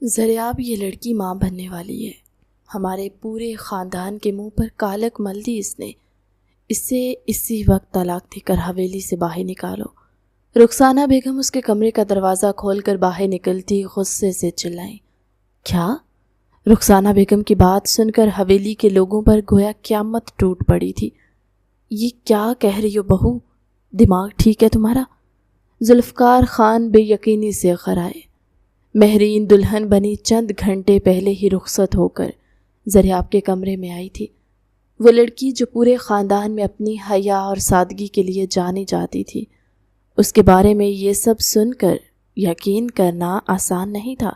زریاب، یہ لڑکی ماں بننے والی ہے۔ ہمارے پورے خاندان کے منہ پر کالک مل دی اس نے۔ اسے اسی وقت طلاق دے کر حویلی سے باہر نکالو۔ رخسانہ بیگم اس کے کمرے کا دروازہ کھول کر باہر نکلتی غصے سے چلائیں۔ کیا؟ رخسانہ بیگم کی بات سن کر حویلی کے لوگوں پر گویا قیامت ٹوٹ پڑی تھی۔ یہ کیا کہہ رہی ہو بہو؟ دماغ ٹھیک ہے تمہارا؟ ذوالفقار خان بے یقینی سے غرائے۔ مہرین دلہن بنی چند گھنٹے پہلے ہی رخصت ہو کر زریاب کے کمرے میں آئی تھی۔ وہ لڑکی جو پورے خاندان میں اپنی حیا اور سادگی کے لیے جانی جاتی تھی، اس کے بارے میں یہ سب سن کر یقین کرنا آسان نہیں تھا۔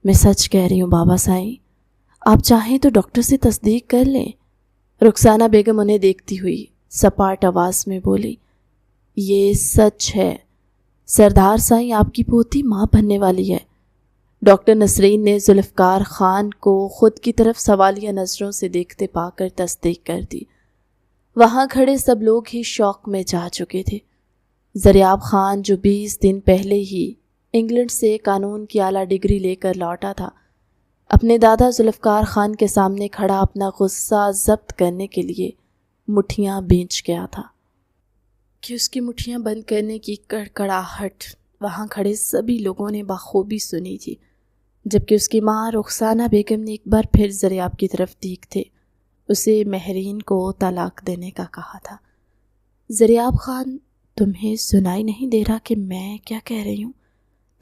میں سچ کہہ رہی ہوں بابا سائیں، آپ چاہیں تو ڈاکٹر سے تصدیق کر لیں۔ رخسانہ بیگم انہیں دیکھتی ہوئی سپاٹ آواز میں بولی، یہ سچ ہے سردار سائیں، آپ کی پوتی ماں بننے والی ہے۔ ڈاکٹر نسرین نے ذوالفقار خان کو خود کی طرف سوالیہ نظروں سے دیکھتے پا کر تصدیق کر دی۔ وہاں کھڑے سب لوگ ہی شوق میں جا چکے تھے۔ زریاب خان جو 20 دن پہلے ہی انگلینڈ سے قانون کی اعلیٰ ڈگری لے کر لوٹا تھا، اپنے دادا ذوالفقار خان کے سامنے کھڑا اپنا غصہ ضبط کرنے کے لیے مٹھیاں بھینچ گیا تھا کہ اس کی مٹھیاں بند کرنے کی کڑکڑاہٹ وہاں کھڑے سبھی لوگوں نے بخوبی سنی تھی، جبکہ اس کی ماں رخسانہ بیگم نے ایک بار پھر زریاب کی طرف دیکھتے اسے مہرین کو طلاق دینے کا کہا تھا۔ زریاب خان، تمہیں سنائی نہیں دے رہا کہ میں کیا کہہ رہی ہوں؟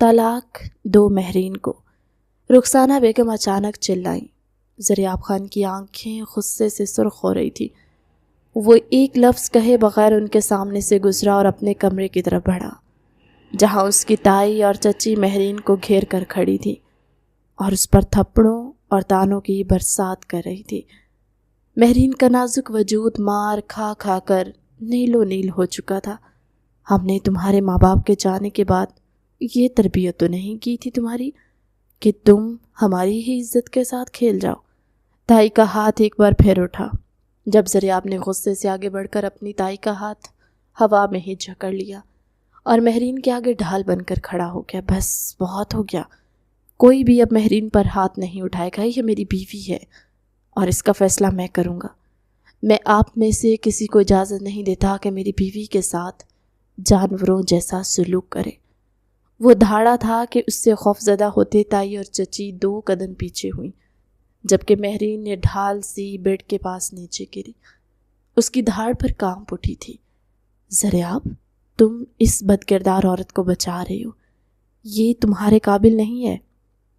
طلاق دو مہرین کو، رخسانہ بیگم اچانک چلائیں۔ زریاب خان کی آنکھیں غصے سے سرخ ہو رہی تھی۔ وہ ایک لفظ کہے بغیر ان کے سامنے سے گزرا اور اپنے کمرے کی طرف بڑھا، جہاں اس کی تائی اور چچی مہرین کو گھیر کر کھڑی تھی اور اس پر تھپڑوں اور تانوں کی برسات کر رہی تھی۔ مہرین کا نازک وجود مار کھا کھا کر نیلو نیل ہو چکا تھا۔ ہم نے تمہارے ماں باپ کے جانے کے بعد یہ تربیت تو نہیں کی تھی تمہاری کہ تم ہماری ہی عزت کے ساتھ کھیل جاؤ۔ تائی کا ہاتھ ایک بار پھر اٹھا، جب زریاب نے غصے سے آگے بڑھ کر اپنی تائی کا ہاتھ ہوا میں ہی جکڑ لیا اور مہرین کے آگے ڈھال بن کر کھڑا ہو گیا۔ بس بہت ہو گیا، کوئی بھی اب مہرین پر ہاتھ نہیں اٹھائے گا۔ یہ میری بیوی ہے اور اس کا فیصلہ میں کروں گا۔ میں آپ میں سے کسی کو اجازت نہیں دیتا کہ میری بیوی کے ساتھ جانوروں جیسا سلوک کرے۔ وہ دھاڑا تھا کہ اس سے خوفزدہ ہوتے تائی اور چچی 2 قدم پیچھے ہوئیں، جبکہ مہرین نے ڈھال سی بیڈ کے پاس نیچے گری۔ اس کی دھاڑ پر کانپ اٹھی تھی۔ زریاب، تم اس بدکردار عورت کو بچا رہی ہو، یہ تمہارے قابل نہیں ہے،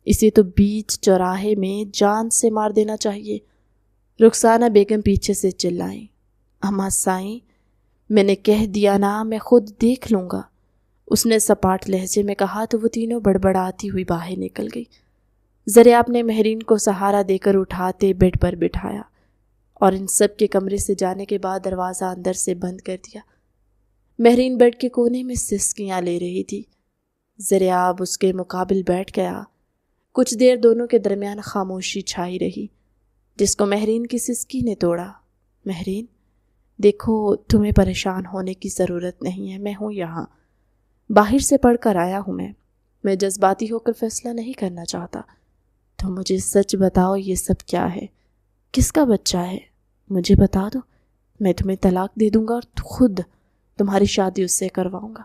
اسے تو بیچ چوراہے میں جان سے مار دینا چاہیے۔ رخسانہ بیگم پیچھے سے چلائیں، اماں سائیں، میں نے کہہ دیا نا، میں خود دیکھ لوں گا، اس نے سپاٹ لہجے میں کہا تو وہ تینوں بڑبڑاتی ہوئی باہر نکل گئی۔ زریاب نے مہرین کو سہارا دے کر اٹھاتے بیڈ پر بٹھایا اور ان سب کے کمرے سے جانے کے بعد دروازہ اندر سے بند کر دیا۔ مہرین بیڈ کے کونے میں سسکیاں لے رہی تھی۔ زریاب اس کے مقابل بیٹھ گیا۔ کچھ دیر دونوں کے درمیان خاموشی چھائی رہی، جس کو مہرین کی سسکی نے توڑا۔ مہرین، دیکھو، تمہیں پریشان ہونے کی ضرورت نہیں ہے، میں ہوں یہاں، باہر سے پڑھ کر آیا ہوں۔ میں جذباتی ہو کر فیصلہ نہیں کرنا چاہتا۔ تم مجھے سچ بتاؤ، یہ سب کیا ہے؟ کس کا بچہ ہے؟ مجھے بتا دو، میں تمہیں طلاق دے دوں گا اور خود تمہاری شادی اس سے کرواؤں گا۔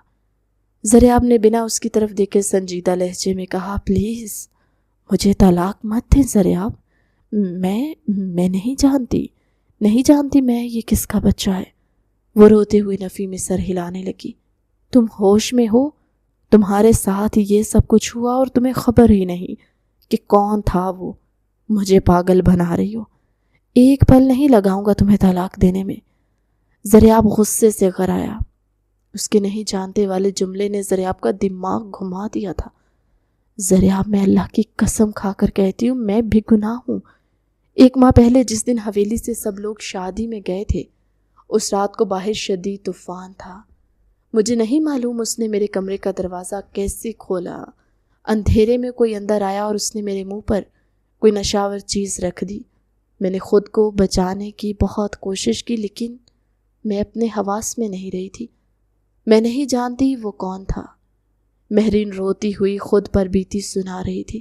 زریاب نے بنا اس کی طرف دیکھے سنجیدہ لہجے میں کہا، پلیز مجھے طلاق مت دیں زریاب، میں نہیں جانتی میں یہ کس کا بچہ ہے۔ وہ روتے ہوئے نفی میں سر ہلانے لگی۔ تم ہوش میں ہو؟ تمہارے ساتھ یہ سب کچھ ہوا اور تمہیں خبر ہی نہیں کہ کون تھا وہ؟ مجھے پاگل بنا رہی ہو، ایک پل نہیں لگاؤں گا تمہیں طلاق دینے میں۔ زریاب غصے سے غرایا۔ اس کے نہیں جانتے والے جملے نے زریاب کا دماغ گھما دیا تھا۔ زریاب، میں اللہ کی قسم کھا کر کہتی ہوں، میں بھی گناہ ہوں۔ 1 ماہ پہلے جس دن حویلی سے سب لوگ شادی میں گئے تھے، اس رات کو باہر شدید طوفان تھا۔ مجھے نہیں معلوم اس نے میرے کمرے کا دروازہ کیسے کھولا۔ اندھیرے میں کوئی اندر آیا اور اس نے میرے منہ پر کوئی نشاور چیز رکھ دی۔ میں نے خود کو بچانے کی بہت کوشش کی، لیکن میں اپنے حواس میں نہیں رہی تھی۔ میں نہیں جانتی وہ کون تھا۔ مہرین روتی ہوئی خود پر بیتی سنا رہی تھی۔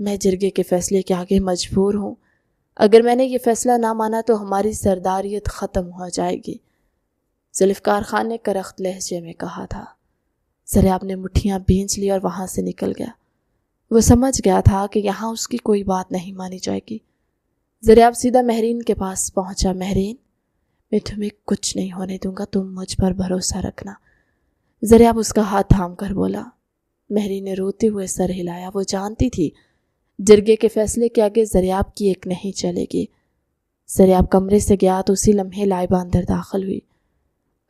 میں جرگے کے فیصلے کے آگے مجبور ہوں۔ اگر میں نے یہ فیصلہ نہ مانا تو ہماری سرداریت ختم ہو جائے گی، ذوالفقار خان نے کرخت لہجے میں کہا تھا۔ ضریاب نے مٹھیاں بھینچ لی اور وہاں سے نکل گیا۔ وہ سمجھ گیا تھا کہ یہاں اس کی کوئی بات نہیں مانی جائے گی۔ ضریاب سیدھا مہرین کے پاس پہنچا۔ مہرین، میں تمہیں کچھ نہیں ہونے دوں گا، تم مجھ پر بھروسہ رکھنا۔ ضریاب اس کا ہاتھ تھام کر بولا۔ مہرین نے روتے ہوئے سر ہلایا۔ وہ جانتی تھی جرگے کے فیصلے کے آگے ضریاب کی ایک نہیں چلے گی۔ ضریاب کمرے سے گیا تو اسی لمحے لائبہ اندر داخل ہوئی۔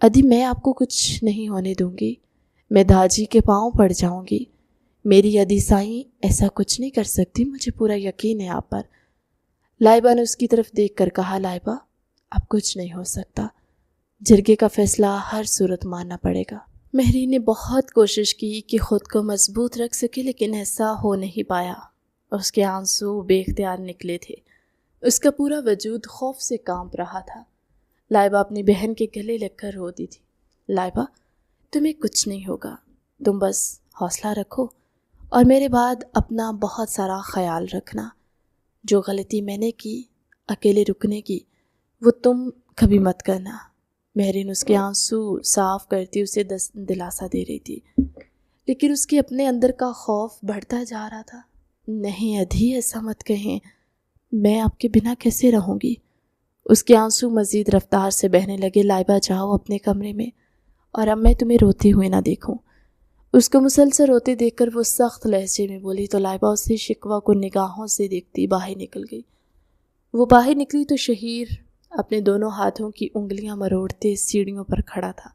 ادی، میں آپ کو کچھ نہیں ہونے دوں گی، میں داجی کے پاؤں پڑ جاؤں گی۔ میری ادی سائیں ایسا کچھ نہیں کر سکتی، مجھے پورا یقین ہے آپ پر۔ لائبہ نے اس کی طرف دیکھ کر کہا، لائبہ، اب کچھ نہیں ہو سکتا، جرگے کا فیصلہ ہر صورت ماننا پڑے گا۔ مہرین نے بہت کوشش کی کہ خود کو مضبوط رکھ سکے، لیکن ایسا ہو نہیں پایا۔ اس کے آنسو بے اختیار نکلے تھے، اس کا پورا وجود خوف سے کانپ رہا تھا۔ لائبہ اپنی بہن کے گلے لگ کر روتی تھی۔ لائبہ، تمہیں کچھ نہیں ہوگا، تم بس حوصلہ رکھو اور میرے بعد اپنا بہت سارا خیال رکھنا۔ جو غلطی میں نے کی اکیلے رکنے کی، وہ تم کبھی مت کرنا۔ مہرین اس کے آنسو صاف کرتی اسے دلاسا دے رہی تھی، لیکن اس کے اپنے اندر کا خوف بڑھتا جا رہا تھا۔ نہیں ادھی، ایسا مت کہیں، میں آپ کے بنا کیسے رہوں گی؟ اس کے آنسو مزید رفتار سے بہنے لگے۔ لائبہ، جاؤ اپنے کمرے میں اور اب میں تمہیں روتے ہوئے نہ دیکھوں۔ اس کو مسلسل روتے دیکھ کر وہ سخت لہجے میں بولی تو لائبہ اسے شکوہ کو نگاہوں سے دیکھتی باہر نکل گئی۔ وہ باہر نکلی تو شہیر اپنے دونوں ہاتھوں کی انگلیاں مروڑتے سیڑھیوں پر کھڑا تھا۔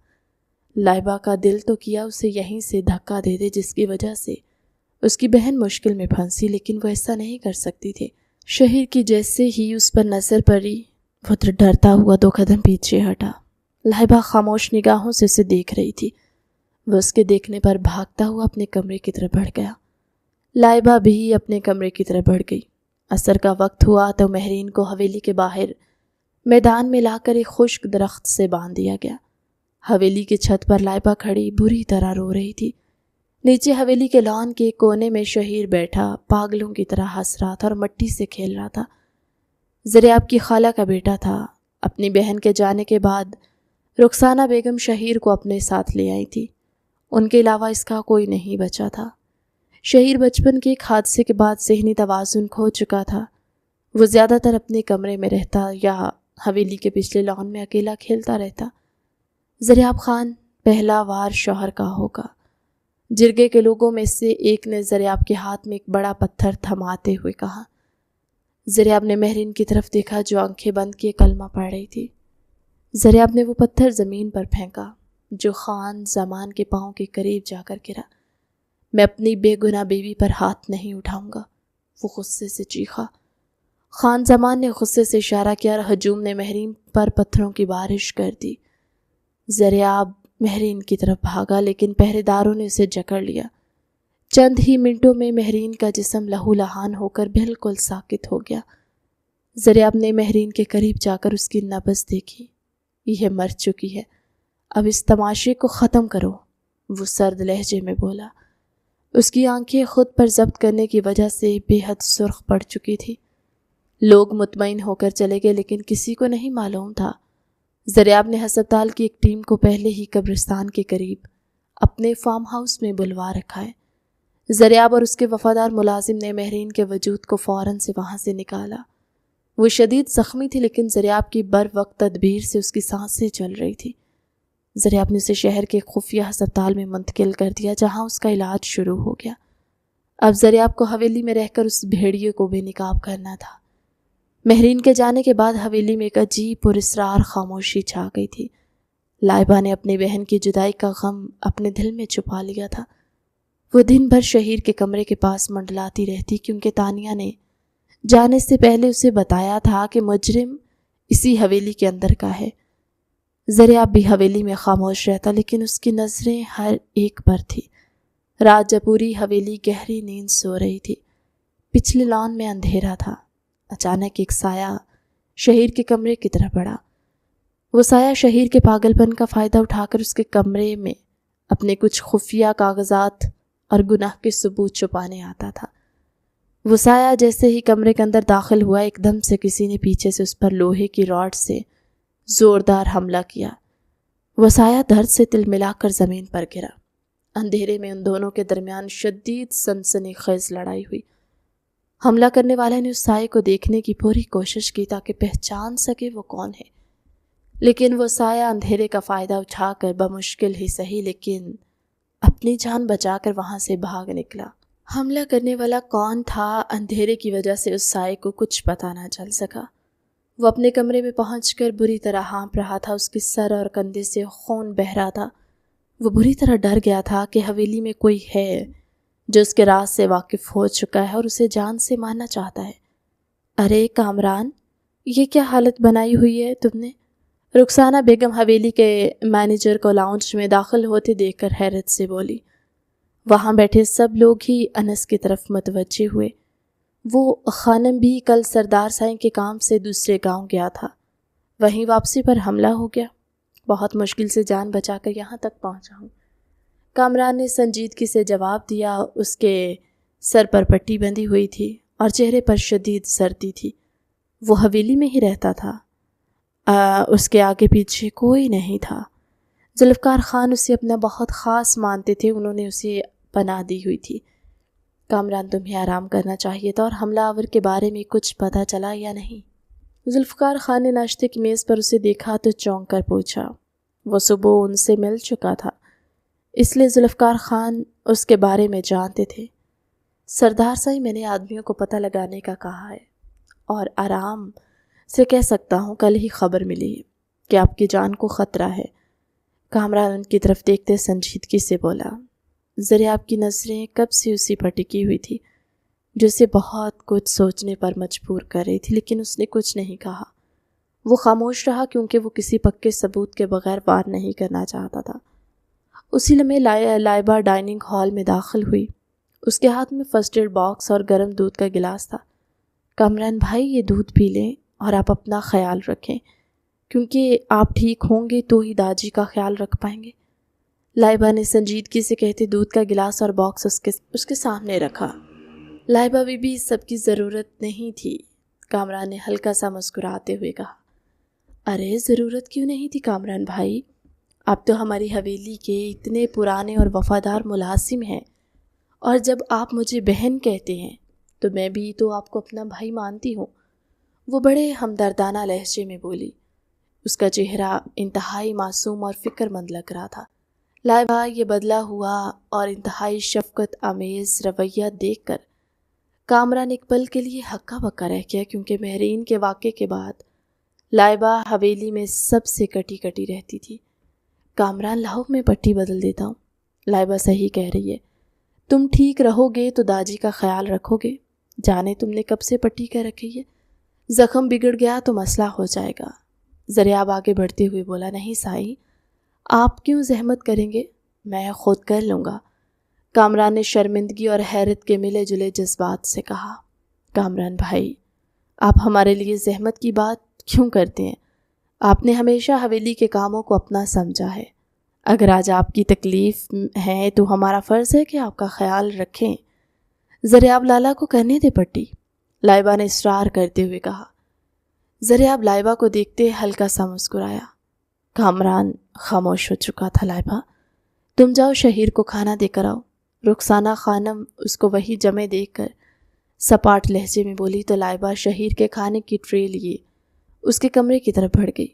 لائبہ کا دل تو کیا اسے یہیں سے دھکا دے دے، جس کی وجہ سے اس کی بہن مشکل میں پھنسی، لیکن وہ ایسا نہیں کر سکتی تھی۔ شہیر کی جیسے ہی اس پر نظر پڑی، وہ ڈرتا ہوا 2 قدم پیچھے ہٹا۔ لائبہ خاموش نگاہوں سے اسے دیکھ رہی تھی۔ وہ اس کے دیکھنے پر بھاگتا ہوا اپنے کمرے کی طرف بڑھ گیا۔ لائبہ بھی اپنے کمرے کی طرف بڑھ گئی۔ عصر کا وقت ہوا تو مہرین کو حویلی کے باہر میدان میں لا کر ایک خشک درخت سے باندھ دیا گیا۔ حویلی کی چھت پر لائبہ کھڑی بری طرح رو رہی تھی۔ نیچے حویلی کے لان کے کونے میں شہیر بیٹھا پاگلوں کی طرح ہنس رہا تھا اور مٹی سے کھیل رہا تھا۔ ضریاب کی خالہ کا بیٹا تھا۔ اپنی بہن کے جانے کے بعد رخسانہ بیگم شہیر کو اپنے ساتھ لے آئی تھی۔ ان کے علاوہ اس کا کوئی نہیں بچا تھا۔ شہیر بچپن کے ایک حادثے کے بعد ذہنی توازن کھو چکا تھا۔ وہ زیادہ تر اپنے کمرے میں رہتا یا حویلی کے پچھلے لان میں اکیلا کھیلتا رہتا۔ ضریاب خان پہلا وار شوہر کا ہوگا۔ جرگے کے لوگوں میں سے ایک نے ضریاب کے ہاتھ میں ایک بڑا پتھر تھماتے ہوئے کہا۔ ضریاب نے مہرین کی طرف دیکھا جو آنکھیں بند کیے کلمہ پڑھ رہی تھی۔ ضریاب نے وہ پتھر زمین پر پھینکا جو خان زمان کے پاؤں کے قریب جا کر گرا۔ میں اپنی بے گناہ بیوی پر ہاتھ نہیں اٹھاؤں گا، وہ غصے سے چیخا۔ خان زمان نے غصے سے اشارہ کیا اور ہجوم نے مہرین پر پتھروں کی بارش کر دی۔ ضریاب مہرین کی طرف بھاگا، لیکن پہرے داروں نے اسے جکڑ لیا۔ چند ہی منٹوں میں مہرین کا جسم لہو لہان ہو کر بالکل ساکت ہو گیا۔ ضریاب نے مہرین کے قریب جا کر اس کی نبض دیکھی۔ یہ مر چکی ہے، اب اس تماشے کو ختم کرو، وہ سرد لہجے میں بولا۔ اس کی آنکھیں خود پر ضبط کرنے کی وجہ سے بے حد سرخ پڑ چکی تھی۔ لوگ مطمئن ہو کر چلے گئے، لیکن کسی کو نہیں معلوم تھا ضریاب نے ہسپتال کی ایک ٹیم کو پہلے ہی قبرستان کے قریب اپنے فارم ہاؤس میں بلوا رکھا ہے۔ ضریاب اور اس کے وفادار ملازم نے مہرین کے وجود کو فوراً سے وہاں سے نکالا۔ وہ شدید زخمی تھی، لیکن ضریاب کی بر وقت تدبیر سے اس کی سانسیں چل رہی تھی۔ ضریاب نے اسے شہر کے خفیہ ہسپتال میں منتقل کر دیا، جہاں اس کا علاج شروع ہو گیا۔ اب ضریاب کو حویلی میں رہ کر اس بھیڑیے کو بے نقاب کرنا تھا۔ مہرین کے جانے کے بعد حویلی میں ایک عجیب پراسرار خاموشی چھا گئی تھی۔ لائبہ نے اپنی بہن کی جدائی کا غم اپنے دل میں چھپا لیا تھا۔ وہ دن بھر شہیر کے کمرے کے پاس منڈلاتی رہتی، کیونکہ تانیہ نے جانے سے پہلے اسے بتایا تھا کہ مجرم اسی حویلی کے اندر کا ہے۔ ضریاب بھی حویلی میں خاموش رہتا، لیکن اس کی نظریں ہر ایک پر تھی۔ رات جب پوری حویلی گہری نیند سو رہی تھی، پچھلے لان میں اندھیرا تھا۔ اچانک ایک سایہ شہیر کے کمرے کی طرف بڑھا۔ وہ سایہ شہیر کے پاگل پن کا فائدہ اٹھا کر اس کے کمرے میں اپنے کچھ خفیہ کاغذات اور گناہ کے ثبوت چھپانے آتا تھا۔ وہ سایہ جیسے ہی کمرے کے اندر داخل ہوا، ایک دم سے کسی نے پیچھے سے اس پر لوہے کی راڈ سے زوردار حملہ کیا۔ وہ سایہ درد سے تل ملا کر زمین پر گرا۔ اندھیرے میں ان دونوں کے درمیان شدید سنسنی خیز لڑائی ہوئی۔ حملہ کرنے والے نے اس سائے کو دیکھنے کی پوری کوشش کی تاکہ پہچان سکے وہ کون ہے، لیکن وہ سایہ اندھیرے کا فائدہ اٹھا کر بمشکل ہی صحیح لیکن اپنی جان بچا کر وہاں سے بھاگ نکلا۔ حملہ کرنے والا کون تھا، اندھیرے کی وجہ سے اس سائے کو کچھ پتہ نہ چل سکا۔ وہ اپنے کمرے میں پہنچ کر بری طرح ہانپ رہا تھا، اس کے سر اور کندھے سے خون بہہ رہا تھا۔ وہ بری طرح ڈر گیا تھا کہ حویلی میں کوئی ہے جو اس کے راز سے واقف ہو چکا ہے اور اسے جان سے مارنا چاہتا ہے۔ ارے کامران، یہ کیا حالت بنائی ہوئی ہے تم نے؟ رخسانہ بیگم حویلی کے مینیجر کو لاؤنج میں داخل ہوتے دیکھ کر حیرت سے بولی۔ وہاں بیٹھے سب لوگ ہی انس کی طرف متوجہ ہوئے۔ وہ خانم بھی کل سردار سائیں کے کام سے دوسرے گاؤں گیا تھا، وہیں واپسی پر حملہ ہو گیا۔ بہت مشکل سے جان بچا کر یہاں تک پہنچا ہوں۔ کامران نے سنجیدگی سے جواب دیا۔ اس کے سر پر پٹی بندھی ہوئی تھی اور چہرے پر شدید سردی تھی۔ وہ حویلی میں ہی رہتا تھا، اس کے آگے پیچھے کوئی نہیں تھا۔ ذوالفقار خان اسے اپنا بہت خاص مانتے تھے، انہوں نے اسے پناہ دی ہوئی تھی۔ کامران، تمہیں آرام کرنا چاہیے تھا، اور حملہ آور کے بارے میں کچھ پتہ چلا یا نہیں؟ ذوالفقار خان نے ناشتے کی میز پر اسے دیکھا تو چونک کر پوچھا۔ وہ صبح ان سے مل چکا تھا، اس لیے ذوالفقار خان اس کے بارے میں جانتے تھے۔ سردار سائیں، میں نے آدمیوں کو پتہ لگانے کا کہا ہے، اور آرام سے کہہ سکتا ہوں کل ہی خبر ملی ہے کہ آپ کی جان کو خطرہ ہے۔ کامران ان کی طرف دیکھتے سنجیدگی سے بولا۔ ذرا آپ کی نظریں کب سے اسی پر ٹکی ہوئی تھی جو اسے بہت کچھ سوچنے پر مجبور کر رہی تھی، لیکن اس نے کچھ نہیں کہا۔ وہ خاموش رہا کیونکہ وہ کسی پکے ثبوت کے بغیر وار نہیں کرنا چاہتا تھا۔ اسی لمحے لائبہ ڈائننگ ہال میں داخل ہوئی۔ اس کے ہاتھ میں فرسٹ ایڈ باکس اور گرم دودھ کا گلاس تھا۔ کامران بھائی، یہ دودھ پی لیں اور آپ اپنا خیال رکھیں، کیونکہ آپ ٹھیک ہوں گے تو ہی داجی کا خیال رکھ پائیں گے۔ لائبہ نے سنجیدگی سے کہتے دودھ کا گلاس اور باکس اس کے سامنے رکھا۔ لائبہ بھی اس سب کی ضرورت نہیں تھی، کامران نے ہلکا سا مسکراتے ہوئے کہا۔ ارے ضرورت کیوں نہیں تھی کامران بھائی؟ آپ تو ہماری حویلی کے اتنے پرانے اور وفادار ملازم ہیں، اور جب آپ مجھے بہن کہتے ہیں تو میں بھی تو آپ کو اپنا بھائی مانتی ہوں۔ وہ بڑے ہمدردانہ لہجے میں بولی۔ اس کا چہرہ انتہائی معصوم اور فکر مند لگ رہا تھا۔ لائبہ یہ بدلا ہوا اور انتہائی شفقت آمیز رویہ دیکھ کر کامران ایک پل کے لیے ہکا بکا رہ گیا، کیونکہ مہرین کے واقعے کے بعد لائبہ حویلی میں سب سے کٹی کٹی رہتی تھی۔ کامران، لاؤ میں پٹی بدل دیتا ہوں۔ لائبہ صحیح کہہ رہی ہے، تم ٹھیک رہو گے تو داجی کا خیال رکھو گے۔ جانے تم نے کب سے پٹی کہہ رکھی ہے، زخم بگڑ گیا تو مسئلہ ہو جائے گا۔ ذریعہ آگے بڑھتے ہوئے بولا۔ نہیں سائی، آپ کیوں زحمت کریں گے، میں خود کر لوں گا۔ کامران نے شرمندگی اور حیرت کے ملے جلے جذبات سے کہا۔ کامران بھائی، آپ ہمارے لیے زحمت کی بات کیوں کرتے ہیں؟ آپ نے ہمیشہ حویلی کے کاموں کو اپنا سمجھا ہے۔ اگر آج آپ کی تکلیف ہے تو ہمارا فرض ہے کہ آپ کا خیال رکھیں۔ ذریعہ لالا کو کرنے دے پٹی، لائبہ نے اصرار کرتے ہوئے کہا۔ ذریعہ لائبہ کو دیکھتے ہلکا سا مسکرایا۔ کامران خاموش ہو چکا تھا۔ لائبہ، تم جاؤ شہیر کو کھانا دے کر آؤ۔ رخسانہ خانم اس کو وہی جمے دیکھ کر سپاٹ لہجے میں بولی تو لائبہ شہیر کے کھانے کی ٹرے لیے اس کے کمرے کی طرف بڑھ گئی۔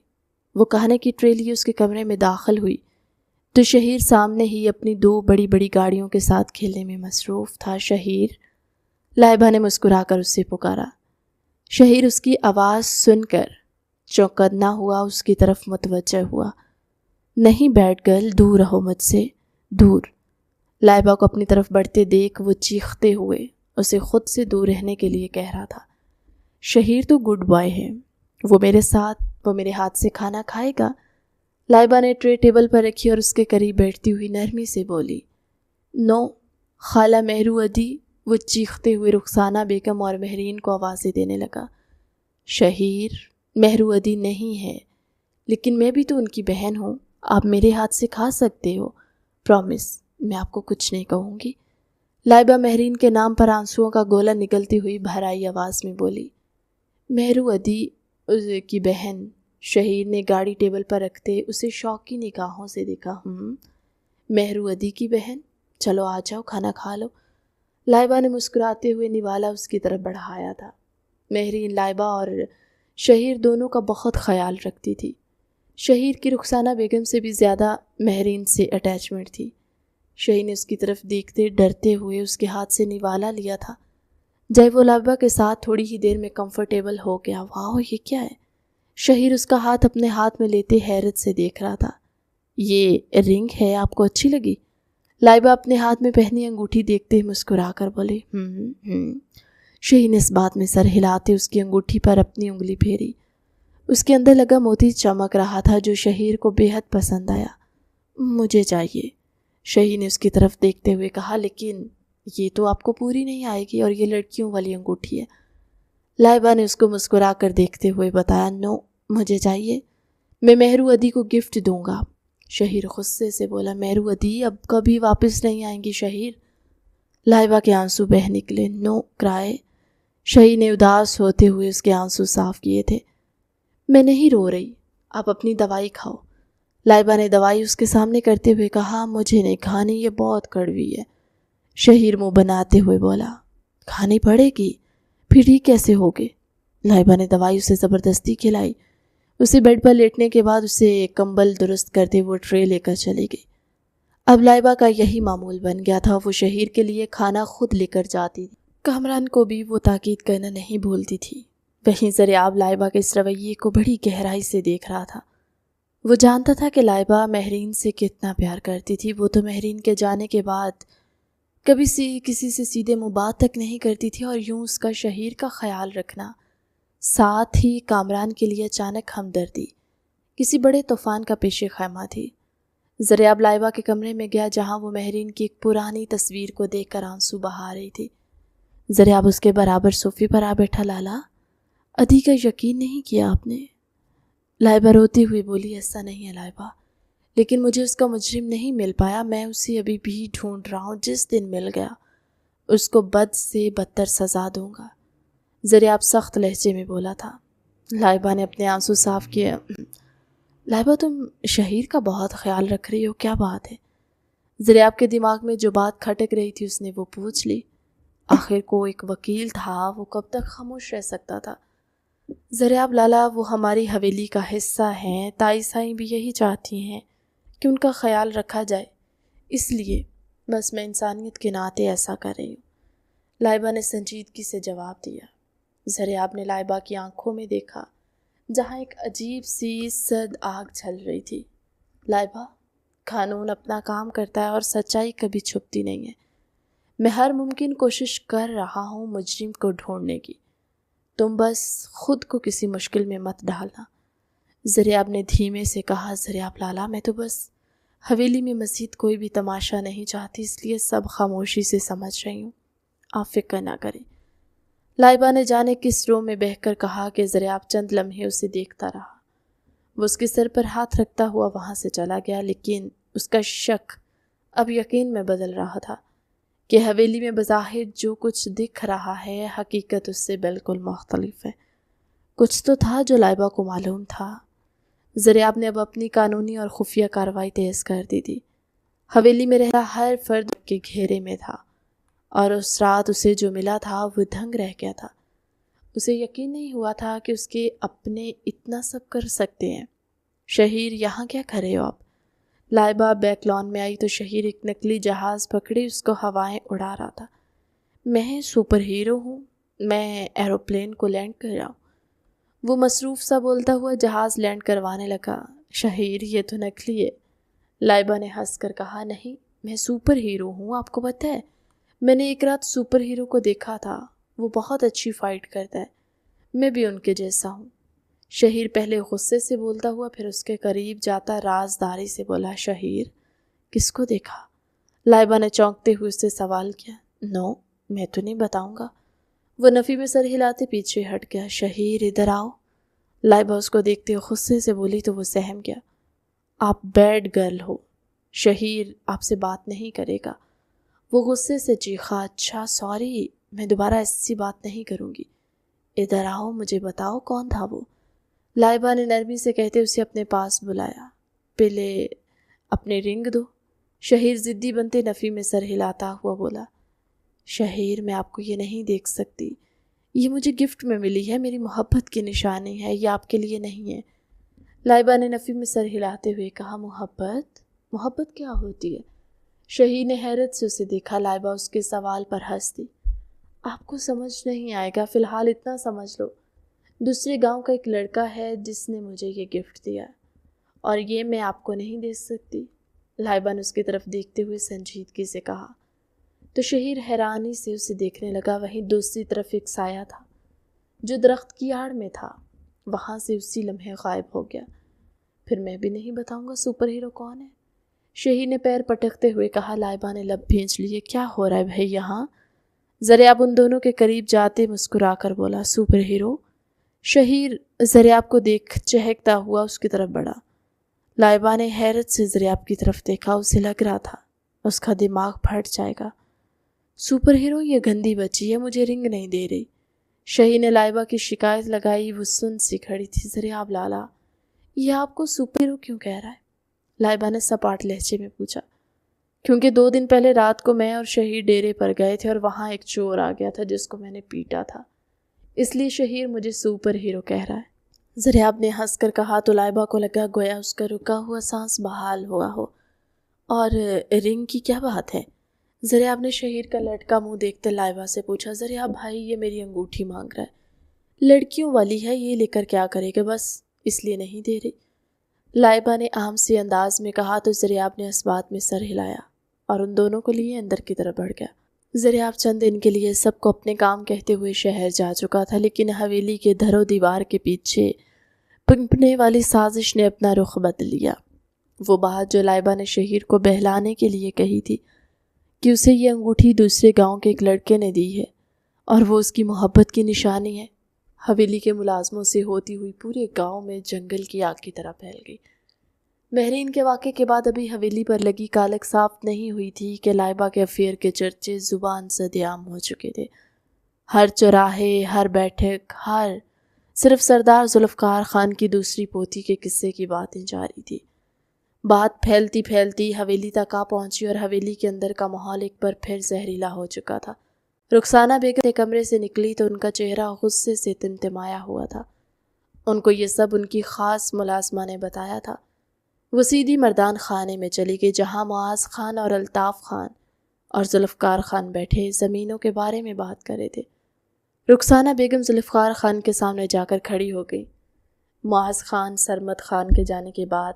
وہ کھانے کی ٹرے لیے اس کے کمرے میں داخل ہوئی تو شہیر سامنے ہی اپنی 2 بڑی بڑی گاڑیوں کے ساتھ کھیلنے میں مصروف تھا۔ شہیر، لائبہ نے مسکرا کر اس سے پکارا۔ شہیر اس کی آواز سن کر چوکنا ہوا، اس کی طرف متوجہ ہوا۔ نہیں بیٹ گرل، دور رہو مجھ سے، دور۔ لائبہ کو اپنی طرف بڑھتے دیکھ وہ چیختے ہوئے اسے خود سے دور رہنے کے لیے کہہ رہا تھا۔ شہیر تو گڈ بوائے ہے، وہ میرے ہاتھ سے کھانا کھائے گا۔ لائبہ نے ٹرے ٹیبل پر رکھی اور اس کے قریب بیٹھتی ہوئی نرمی سے بولی۔ نو خالہ مہرو ادی، وہ چیختے ہوئے رخسانہ بیگم اور مہرین کو آوازیں دینے لگا۔ شہیر، مہرو ادی نہیں ہے، لیکن میں بھی تو ان کی بہن ہوں، آپ میرے ہاتھ سے کھا سکتے ہو، پرومس، میں آپ کو کچھ نہیں کہوں گی۔ لائبہ مہرین کے نام پر آنسوؤں کا گولا نکلتی ہوئی بھرائی آواز میں بولی، مہرو ادی کی بہن۔ شہیر نے گاڑی ٹیبل پر رکھتے اسے شوق کی نگاہوں سے دیکھا۔ مہرو ادی کی بہن، چلو آ جاؤ، کھانا کھا لو۔ لائبہ نے مسکراتے ہوئے نوالا اس کی طرف بڑھایا تھا۔ مہرین لائبہ اور شہیر دونوں کا بہت خیال رکھتی تھی۔ شہیر کی رخسانہ بیگم سے بھی زیادہ مہرین سے اٹیچمنٹ تھی۔ شہیر نے اس کی طرف دیکھتے ڈرتے ہوئے اس کے ہاتھ سے نوالا لیا تھا۔ جب وہ لائبہ کے ساتھ تھوڑی ہی دیر میں کمفرٹیبل ہو گیا، واہ یہ کیا ہے؟ شہیر اس کا ہاتھ اپنے ہاتھ میں لیتے حیرت سے دیکھ رہا تھا۔ یہ رنگ ہے، آپ کو اچھی لگی؟ لائبہ اپنے ہاتھ میں پہنی انگوٹھی دیکھتے ہی مسکرا کر بولے، شہیر نے اس بات میں سر ہلاتے اس کی انگوٹھی پر اپنی انگلی پھیری۔ اس کے اندر لگا موتی چمک رہا تھا جو شہیر کو بے حد پسند آیا۔ مجھے چاہیے، شہیر نے اس کی طرف دیکھتے ہوئے کہا، لیکن یہ تو آپ کو پوری نہیں آئے گی اور یہ لڑکیوں والی انگوٹھی ہے۔ لائبہ نے اس کو مسکرا کر دیکھتے ہوئے بتایا، نو، مجھے چاہیے، میں مہرو ادی کو گفٹ دوں گا۔ شہیر غصے سے بولا، مہرو ادی اب کبھی واپس نہیں آئیں گی شہیر۔ لائبہ کے آنسو بہہ نکلے۔ نو کرائے۔ شہیر نے اداس ہوتے ہوئے اس کے آنسو صاف کیے تھے۔ میں نہیں رو رہی، آپ اپنی دوائی کھاؤ۔ لائبہ نے دوائی اس کے سامنے کرتے ہوئے کہا، مجھے نہیں کھانی، یہ بہت کڑوی ہے۔ شہیر منہ بناتے ہوئے بولا، کھانی پڑے گی، پھر ٹھیک کیسے ہوگے؟ لائبہ نے دوائی اسے زبردستی کھلائی۔ اسے بیڈ پر لیٹنے کے بعد اسے کمبل درست کرتے وہ ٹرے لے کر چلی گئی۔ اب لائبہ کا یہی معمول بن گیا تھا، وہ شہیر کے لیے کھانا خود لے کر جاتی تھی۔ کامران کو بھی وہ تاکید کرنا نہیں بھولتی تھی۔ وہیں زریاب لائبہ کے اس رویے کو بڑی گہرائی سے دیکھ رہا تھا۔ وہ جانتا تھا کہ لائبہ مہرین سے کتنا پیار کرتی تھی۔ وہ تو مہرین کے جانے کے بعد کبھی کسی سے سیدھے منہ بات تک نہیں کرتی تھی، اور یوں اس کا شہیر کا خیال رکھنا، ساتھ ہی کامران کے لیے اچانک ہمدردی، کسی بڑے طوفان کا پیش خیمہ تھی۔ زریاب لائبہ کے کمرے میں گیا جہاں وہ مہرین کی ایک پرانی تصویر کو دیکھ کر آنسو بہا رہی تھی۔ زریاب اس کے برابر صوفے پر آ بیٹھا۔ لالا، ادی کا یقین نہیں کیا آپ نے؟ لائبہ روتی ہوئی بولی، ایسا نہیں ہے لائبہ، لیکن مجھے اس کا مجرم نہیں مل پایا، میں اسے ابھی بھی ڈھونڈ رہا ہوں۔ جس دن مل گیا اس کو بد سے بدتر سزا دوں گا، زریاب سخت لہجے میں بولا تھا۔ لائبہ نے اپنے آنسو صاف کیے۔ لائبہ، تم شہیر کا بہت خیال رکھ رہی ہو، کیا بات ہے؟ زریاب کے دماغ میں جو بات کھٹک رہی تھی اس نے وہ پوچھ لی۔ آخر کو ایک وکیل تھا، وہ کب تک خاموش رہ سکتا تھا؟ زریاب لالا، وہ ہماری حویلی کا حصہ ہیں، تائی سائیں بھی یہی چاہتی ہیں کہ ان کا خیال رکھا جائے، اس لیے بس میں انسانیت کے ناطے ایسا کر رہی ہوں، لائبہ نے سنجیدگی سے جواب دیا۔ زریاب نے لائبہ کی آنکھوں میں دیکھا جہاں ایک عجیب سی سرد آگ جھل رہی تھی۔ لائبہ، قانون اپنا کام کرتا ہے اور سچائی کبھی چھپتی نہیں ہے۔ میں ہر ممکن کوشش کر رہا ہوں مجرم کو ڈھونڈنے کی، تم بس خود کو کسی مشکل میں مت ڈالنا۔ زریاب نے دھیمے سے کہا، زریاب لالا، میں تو بس حویلی میں مزید کوئی بھی تماشا نہیں چاہتی، اس لیے سب خاموشی سے سمجھ رہی ہوں، آپ فکر نہ کریں۔ لائبہ نے جانے کس رو میں بہہ کر کہا کہ زریاب چند لمحے اسے دیکھتا رہا۔ وہ اس کے سر پر ہاتھ رکھتا ہوا وہاں سے چلا گیا، لیکن اس کا شک اب یقین میں بدل رہا تھا کہ حویلی میں بظاہر جو کچھ دکھ رہا ہے حقیقت اس سے بالکل مختلف ہے۔ کچھ تو تھا جو لائبہ کو معلوم تھا۔ زریاب نے اب اپنی قانونی اور خفیہ کارروائی تیز کر دی تھی۔ حویلی میں رہا ہر فرد کے گھیرے میں تھا، اور اس رات اسے جو ملا تھا وہ دنگ رہ گیا تھا۔ اسے یقین نہیں ہوا تھا کہ اس کے اپنے اتنا سب کر سکتے ہیں۔ شہیر، یہاں کیا کر رہے ہو آپ؟ لائبہ بیک لان میں آئی تو شہیر ایک نقلی جہاز پکڑے اس کو ہوائیں اڑا رہا تھا۔ میں سپر ہیرو ہوں، میں ایروپلین کو لینڈ کر رہا ہوں۔ وہ مصروف سا بولتا ہوا جہاز لینڈ کروانے لگا۔ شہیر، یہ تو نقلی ہے۔ لائبہ نے ہنس کر کہا، نہیں، میں سپر ہیرو ہوں، آپ کو پتہ ہے میں نے ایک رات سپر ہیرو کو دیکھا تھا، وہ بہت اچھی فائٹ کرتا ہے، میں بھی ان کے جیسا ہوں۔ شہیر پہلے غصے سے بولتا ہوا پھر اس کے قریب جاتا رازداری سے بولا، شہیر، کس کو دیکھا؟ لائبہ نے چونکتے ہوئے اس سے سوال کیا۔ نو، میں تو نہیں بتاؤں گا۔ وہ نفی میں سر ہلاتے پیچھے ہٹ گیا۔ شہیر، ادھر آؤ۔ لائبہ اس کو دیکھتے ہوئے غصے سے بولی تو وہ سہم گیا۔ آپ بیڈ گرل ہو، شہیر آپ سے بات نہیں کرے گا۔ وہ غصے سے چیخا، اچھا سوری، میں دوبارہ ایسی بات نہیں کروں گی۔ ادھر آؤ، مجھے بتاؤ کون تھا وہ؟ لائبہ نے نرمی سے کہتے اسے اپنے پاس بلایا۔ پہلے اپنے رنگ دو۔ شہیر ضدی بنتے نفی میں سر ہلاتا ہوا بولا، شہیر میں آپ کو یہ نہیں دیکھ سکتی، یہ مجھے گفٹ میں ملی ہے، میری محبت کی نشانی ہے، یہ آپ کے لیے نہیں ہے۔ لائبہ نے نفی میں سر ہلاتے ہوئے کہا، محبت؟ محبت کیا ہوتی ہے؟ شہیر نے حیرت سے اسے دیکھا۔ لائبہ اس کے سوال پر ہنس دی، آپ کو سمجھ نہیں آئے گا، فی الحال اتنا سمجھ لو، دوسرے گاؤں کا ایک لڑکا ہے جس نے مجھے یہ گفٹ دیا اور یہ میں آپ کو نہیں دے سکتی۔ لائبہ نے اس کی طرف دیکھتے ہوئے سنجیدگی سے کہا۔ تو شہیر حیرانی سے اسے دیکھنے لگا۔ وہیں دوسری طرف ایک سایہ تھا جو درخت کی آڑ میں تھا، وہاں سے اسی لمحے غائب ہو گیا۔ پھر میں بھی نہیں بتاؤں گا سپر ہیرو کون ہے، شہیر نے پیر پٹکتے ہوئے کہا۔ لائبہ نے لب بھینچ لیے، کیا ہو رہا ہے بھائی یہاں؟ زریاب ان دونوں کے قریب جاتے مسکرا کر بولا، سپر ہیرو؟ شہیر زریاب کو دیکھ چہکتا ہوا اس کی طرف بڑھا۔ لائبہ نے حیرت سے زریاب کی طرف دیکھا، اسے لگ رہا تھا اس کا دماغ پھٹ جائے گا۔ Super hero? یہ گندی بچی ہے، مجھے رنگ نہیں دے رہی۔ شہیر نے لائبہ کی شکایت لگائی۔ وہ سن سی کھڑی تھی۔ زریاب لالا، یہ آپ کو سپر ہیرو کیوں کہہ رہا ہے؟ لائبہ نے سپاٹ لہجے میں پوچھا۔ کیونکہ 2 دن پہلے رات کو میں اور شہیر ڈیرے پر گئے تھے اور وہاں ایک چور آ گیا تھا جس کو میں نے پیٹا تھا، اس لیے شہیر مجھے سپر ہیرو کہہ رہا ہے۔ زریاب نے ہنس کر کہا تو لائبہ کو لگا گویا اس کا رکا ہوا سانس بحال ہوا ہو۔ اور رنگ کی کیا بات ہے؟ زریاب نے شہیر کا لٹکا منہ دیکھتے لائبہ سے پوچھا۔ زریاب بھائی، یہ میری انگوٹھی مانگ رہا ہے، لڑکیوں والی ہے، یہ لے کر کیا کرے گا، بس اس لیے نہیں دے رہی، لائبہ نے عام سی انداز میں کہا۔ تو زریاب نے اس بات میں سر ہلایا اور ان دونوں کو لیے اندر کی طرف بڑھ گیا۔ زریاب چند دن کے لیے سب کو اپنے کام کہتے ہوئے شہر جا چکا تھا، لیکن حویلی کے در و دیوار کے پیچھے پنپنے والی سازش نے اپنا رخ بدل لیا۔ وہ بات جو لائبہ نے شہیر کو بہلانے کے لیے کہی تھی کہ اسے یہ انگوٹھی دوسرے گاؤں کے ایک لڑکے نے دی ہے اور وہ اس کی محبت کی نشانی ہے، حویلی کے ملازموں سے ہوتی ہوئی پورے گاؤں میں جنگل کی آگ کی طرح پھیل گئی۔ مہرین کے واقعے کے بعد ابھی حویلی پر لگی کالک صاف نہیں ہوئی تھی کہ لائبہ کے افیئر کے چرچے زبان زد عام ہو چکے تھے۔ ہر چوراہے، ہر بیٹھک، صرف سردار ذوالفقار خان کی دوسری پوتی کے قصے کی باتیں جاری تھی۔ بات پھیلتی پھیلتی حویلی تک آ پہنچی اور حویلی کے اندر کا ماحول ایک بار پھر زہریلا ہو چکا تھا۔ رخسانہ بیگم کمرے سے نکلی تو ان کا چہرہ غصے سے تمتمایا ہوا تھا۔ ان کو یہ سب ان کی خاص ملازمہ نے بتایا تھا۔ وہ سیدھی مردان خانے میں چلی گئی جہاں معاذ خان اور الطاف خان اور ذوالفقار خان بیٹھے زمینوں کے بارے میں بات کر رہے تھے۔ رخسانہ بیگم ذوالفقار خان کے سامنے جا کر کھڑی ہو گئی۔ معاذ خان سرمد خان کے جانے کے بعد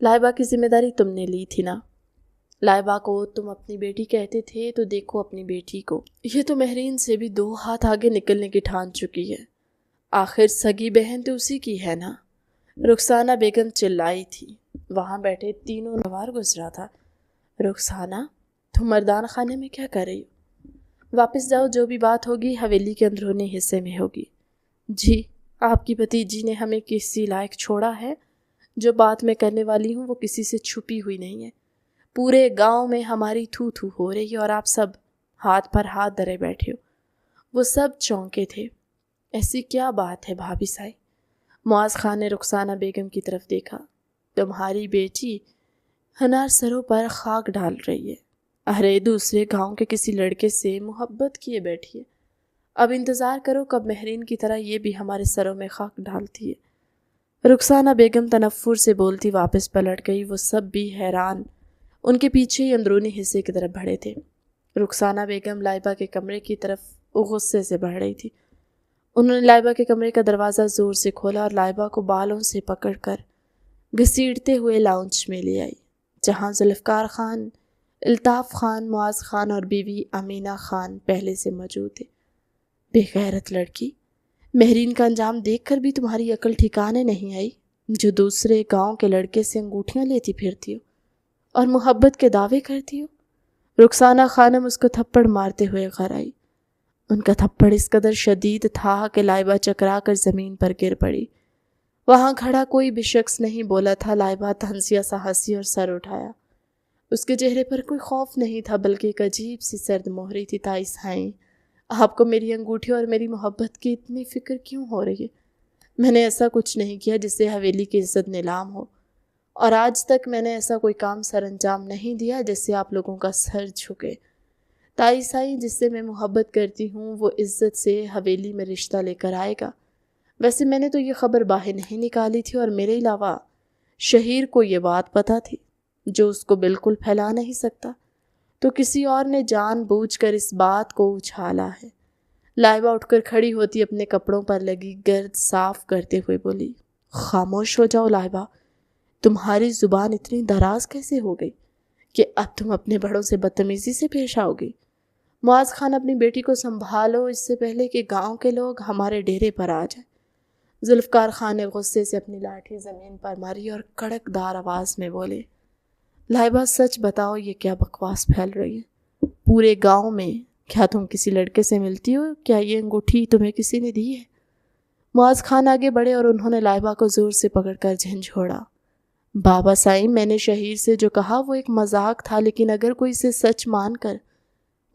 لائبہ کی ذمہ داری تم نے لی تھی نا؟ لائبہ کو تم اپنی بیٹی کہتے تھے، تو دیکھو اپنی بیٹی کو، یہ تو مہرین سے بھی 2 ہاتھ آگے نکلنے کی ٹھان چکی ہے، آخر سگی بہن تو اسی کی ہے نا؟ رخسانہ بیگم چلائی تھی۔ وہاں بیٹھے تینوں نوار گزرا تھا۔ رخسانہ، تم مردان خانے میں کیا کر رہی ہو؟ واپس جاؤ، جو بھی بات ہوگی حویلی کے اندرونی حصے میں ہوگی۔ جی، آپ کی بھتیجی نے ہمیں کسی لائق چھوڑا ہے؟ جو بات میں کرنے والی ہوں وہ کسی سے چھپی ہوئی نہیں ہے، پورے گاؤں میں ہماری تھو تھو ہو رہی ہے اور آپ سب ہاتھ پر ہاتھ دھرے بیٹھے ہو۔ وہ سب چونکے تھے۔ ایسی کیا بات ہے بھابھی سائی؟ معاذ خان نے رخسانہ بیگم کی طرف دیکھا۔ تمہاری بیٹی ہنار سروں پر خاک ڈال رہی ہے، ارے دوسرے گاؤں کے کسی لڑکے سے محبت کیے بیٹھی ہے، اب انتظار کرو کب مہرین کی طرح یہ بھی ہمارے سروں میں خاک ڈالتی ہے۔ رخسانہ بیگم تنفر سے بولتی واپس پلٹ گئی۔ وہ سب بھی حیران ان کے پیچھے ہی اندرونی حصے کی طرف بڑھے تھے۔ رخسانہ بیگم لائبہ کے کمرے کی طرف غصے سے بڑھ رہی تھی۔ انہوں نے لائبہ کے کمرے کا دروازہ زور سے کھولا اور لائبہ کو بالوں سے پکڑ کر گھسیٹتے ہوئے لاؤنج میں لے آئی، جہاں ذوالفقار خان، الطاف خان، معاذ خان اور بیوی امینہ خان پہلے سے موجود تھے۔ بے غیرت لڑکی، مہرین کا انجام دیکھ کر بھی تمہاری عقل ٹھکانے نہیں آئی، جو دوسرے گاؤں کے لڑکے سے انگوٹھیاں لیتی پھرتی ہو اور محبت کے دعوے کرتی ہو۔ رخسانہ خانم اس کو تھپڑ مارتے ہوئے گھر آئی۔ ان کا تھپڑ اس قدر شدید تھا کہ لائبہ چکرا کر زمین پر گر پڑی۔ وہاں کھڑا کوئی بھی شخص نہیں بولا تھا۔ لائبہ طنزیہ سا ہنسی اور سر اٹھایا۔ اس کے چہرے پر کوئی خوف نہیں تھا بلکہ ایک عجیب سی سرد مہری تھی۔ تائس ہائیں، آپ کو میری انگوٹھی اور میری محبت کی اتنی فکر کیوں ہو رہی ہے؟ میں نے ایسا کچھ نہیں کیا جس سے حویلی کی عزت نیلام ہو، اور آج تک میں نے ایسا کوئی کام سر انجام نہیں دیا جس سے آپ لوگوں کا سر جھکے۔ تائس ہائیں، جس سے میں محبت کرتی ہوں وہ عزت سے حویلی میں رشتہ لے کر آئے گا۔ ویسے میں نے تو یہ خبر باہر نہیں نکالی تھی، اور میرے علاوہ شہیر کو یہ بات پتہ تھی جو اس کو بالکل پھیلا نہیں سکتا، تو کسی اور نے جان بوجھ کر اس بات کو اچھالا ہے۔ لائبہ اٹھ کر کھڑی ہوتی اپنے کپڑوں پر لگی گرد صاف کرتے ہوئے بولی، خاموش ہو جاؤ لائبہ، تمہاری زبان اتنی دراز کیسے ہو گئی کہ اب تم اپنے بڑوں سے بدتمیزی سے پیش آؤ گی؟ معاذ خان، اپنی بیٹی کو سنبھالو اس سے پہلے کہ گاؤں کے لوگ ہمارے ڈیرے پر آ جائیں۔ ذوالفقار خان نے غصے سے اپنی لاٹھی زمین پر ماری اور کڑک دار آواز میں بولے، لائبہ سچ بتاؤ، یہ کیا بکواس پھیل رہی ہے؟ پورے گاؤں میں کیا تم کسی لڑکے سے ملتی ہو؟ کیا یہ انگوٹھی تمہیں کسی نے دی ہے؟ معاذ خان آگے بڑھے اور انہوں نے لائبہ کو زور سے پکڑ کر جھنجھوڑا۔ بابا سائیں، میں نے شہیر سے جو کہا وہ ایک مذاق تھا، لیکن اگر کوئی اسے سچ مان کر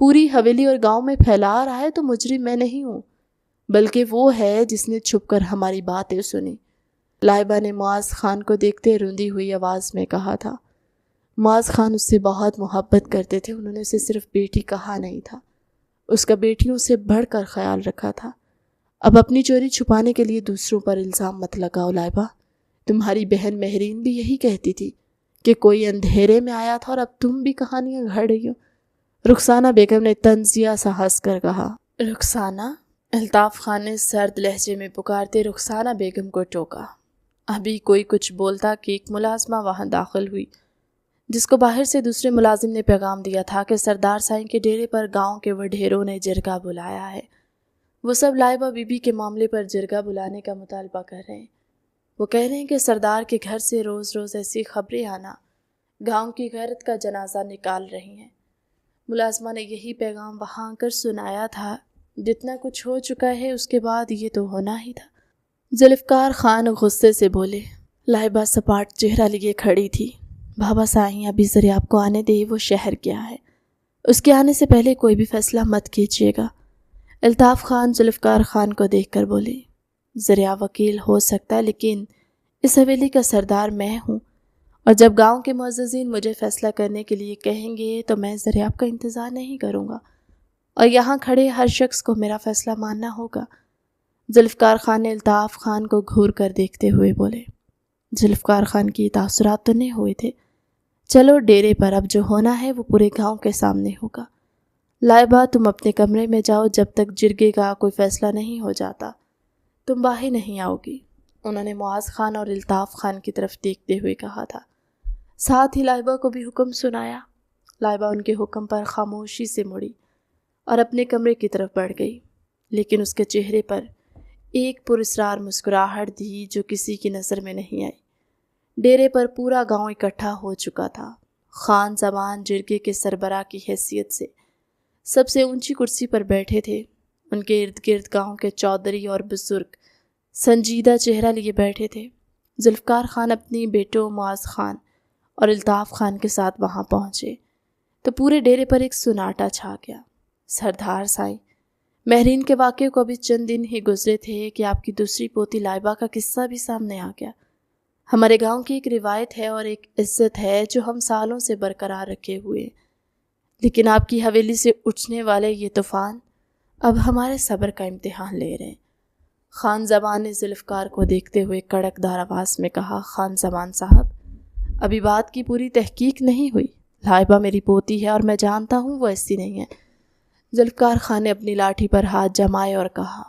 پوری حویلی اور گاؤں میں پھیلا رہا ہے تو مجرم میں نہیں ہوں، بلکہ وہ ہے جس نے چھپ کر ہماری باتیں سنی۔ لائبہ نے معاذ خان کو دیکھتے روندی ہوئی آواز میں کہا تھا۔ معاذ خان اس سے بہت محبت کرتے تھے، انہوں نے اسے صرف بیٹی کہا نہیں تھا، اس کا بیٹیوں سے بڑھ کر خیال رکھا تھا۔ اب اپنی چوری چھپانے کے لیے دوسروں پر الزام مت لگاؤ لائبہ، تمہاری بہن مہرین بھی یہی کہتی تھی کہ کوئی اندھیرے میں آیا تھا، اور اب تم بھی کہانیاں گھڑ رہی ہو۔ رخسانہ بیگم نے طنزیہ سا ہنس کر کہا۔ رخسانہ، الطاف خان نے سرد لہجے میں پکارتے رخسانہ بیگم کو ٹوکا۔ ابھی کوئی کچھ بولتا کہ ایک ملازمہ وہاں داخل ہوئی، جس کو باہر سے دوسرے ملازم نے پیغام دیا تھا کہ سردار سائیں کے ڈیرے پر گاؤں کے وڈیروں نے جرگہ بلایا ہے۔ وہ سب لائبہ بی بی کے معاملے پر جرگہ بلانے کا مطالبہ کر رہے ہیں۔ وہ کہہ رہے ہیں کہ سردار کے گھر سے روز روز ایسی خبریں آنا گاؤں کی غیرت کا جنازہ نکال رہی ہیں۔ ملازمہ نے یہی پیغام وہاں آ کر سنایا تھا۔ جتنا کچھ ہو چکا ہے اس کے بعد یہ تو ہونا ہی تھا۔ ذوالفقار خان غصے سے بولے۔ لائبہ سپاٹ چہرہ لیے کھڑی تھی۔ بابا سائیں، ابھی ذرا آپ کو آنے دے، وہ شہر گیا ہے، اس کے آنے سے پہلے کوئی بھی فیصلہ مت کیجیے گا۔ الطاف خان ذوالفقار خان کو دیکھ کر بولے، ذرا وکیل ہو سکتا ہے لیکن اس حویلی کا سردار میں ہوں، اور جب گاؤں کے معززین مجھے فیصلہ کرنے کے لیے کہیں گے تو میں ذرا آپ کا انتظار نہیں کروں گا، اور یہاں کھڑے ہر شخص کو میرا فیصلہ ماننا ہوگا۔ ذوالفقار خان نے الطاف خان کو گھور کر دیکھتے ہوئے بولے۔ ذوالفقار خان کی تاثرات تو نہیں ہوئے تھے، چلو ڈیرے پر اب جو ہونا ہے وہ پورے گاؤں کے سامنے ہوگا۔ لائبہ، تم اپنے کمرے میں جاؤ، جب تک جرگے کا کوئی فیصلہ نہیں ہو جاتا تم باہر نہیں آؤ گی، انہوں نے معاذ خان اور الطاف خان کی طرف دیکھتے ہوئے کہا تھا۔ ساتھ ہی لائبہ کو بھی حکم سنایا۔ لائبہ ان کے حکم پر خاموشی سے مڑی اور اپنے کمرے کی طرف بڑھ گئی، لیکن اس کے چہرے پر ایک پراسرار مسکراہٹ تھی جو کسی کی نظر میں نہیں آئی۔ ڈیرے پر پورا گاؤں اکٹھا ہو چکا تھا۔ خان زمان جرگے کے سربراہ کی حیثیت سے سب سے اونچی کرسی پر بیٹھے تھے۔ ان کے ارد گرد گاؤں کے چودھری اور بزرگ سنجیدہ چہرہ لیے بیٹھے تھے۔ ذوالفقار خان اپنی بیٹوں معاذ خان اور الطاف خان کے ساتھ وہاں پہنچے تو پورے ڈیرے پر ایک سناٹا چھا گیا۔ سردار سائیں، مہرین کے واقعے کو ابھی چند دن ہی گزرے تھے کہ آپ کی دوسری پوتی لائبہ کا قصہ بھی سامنے آ گیا۔ ہمارے گاؤں کی ایک روایت ہے اور ایک عزت ہے جو ہم سالوں سے برقرار رکھے ہوئے، لیکن آپ کی حویلی سے اٹھنے والے یہ طوفان اب ہمارے صبر کا امتحان لے رہے ہیں۔ خان زمان نے ذوالفقار کو دیکھتے ہوئے کڑک دار آواز میں کہا، خان زمان صاحب، ابھی بات کی پوری تحقیق نہیں ہوئی۔ لائبہ میری پوتی ہے اور میں جانتا ہوں وہ ایسی نہیں ہے۔ ذوالفقار خان نے اپنی لاٹھی پر ہاتھ جمائے اور کہا،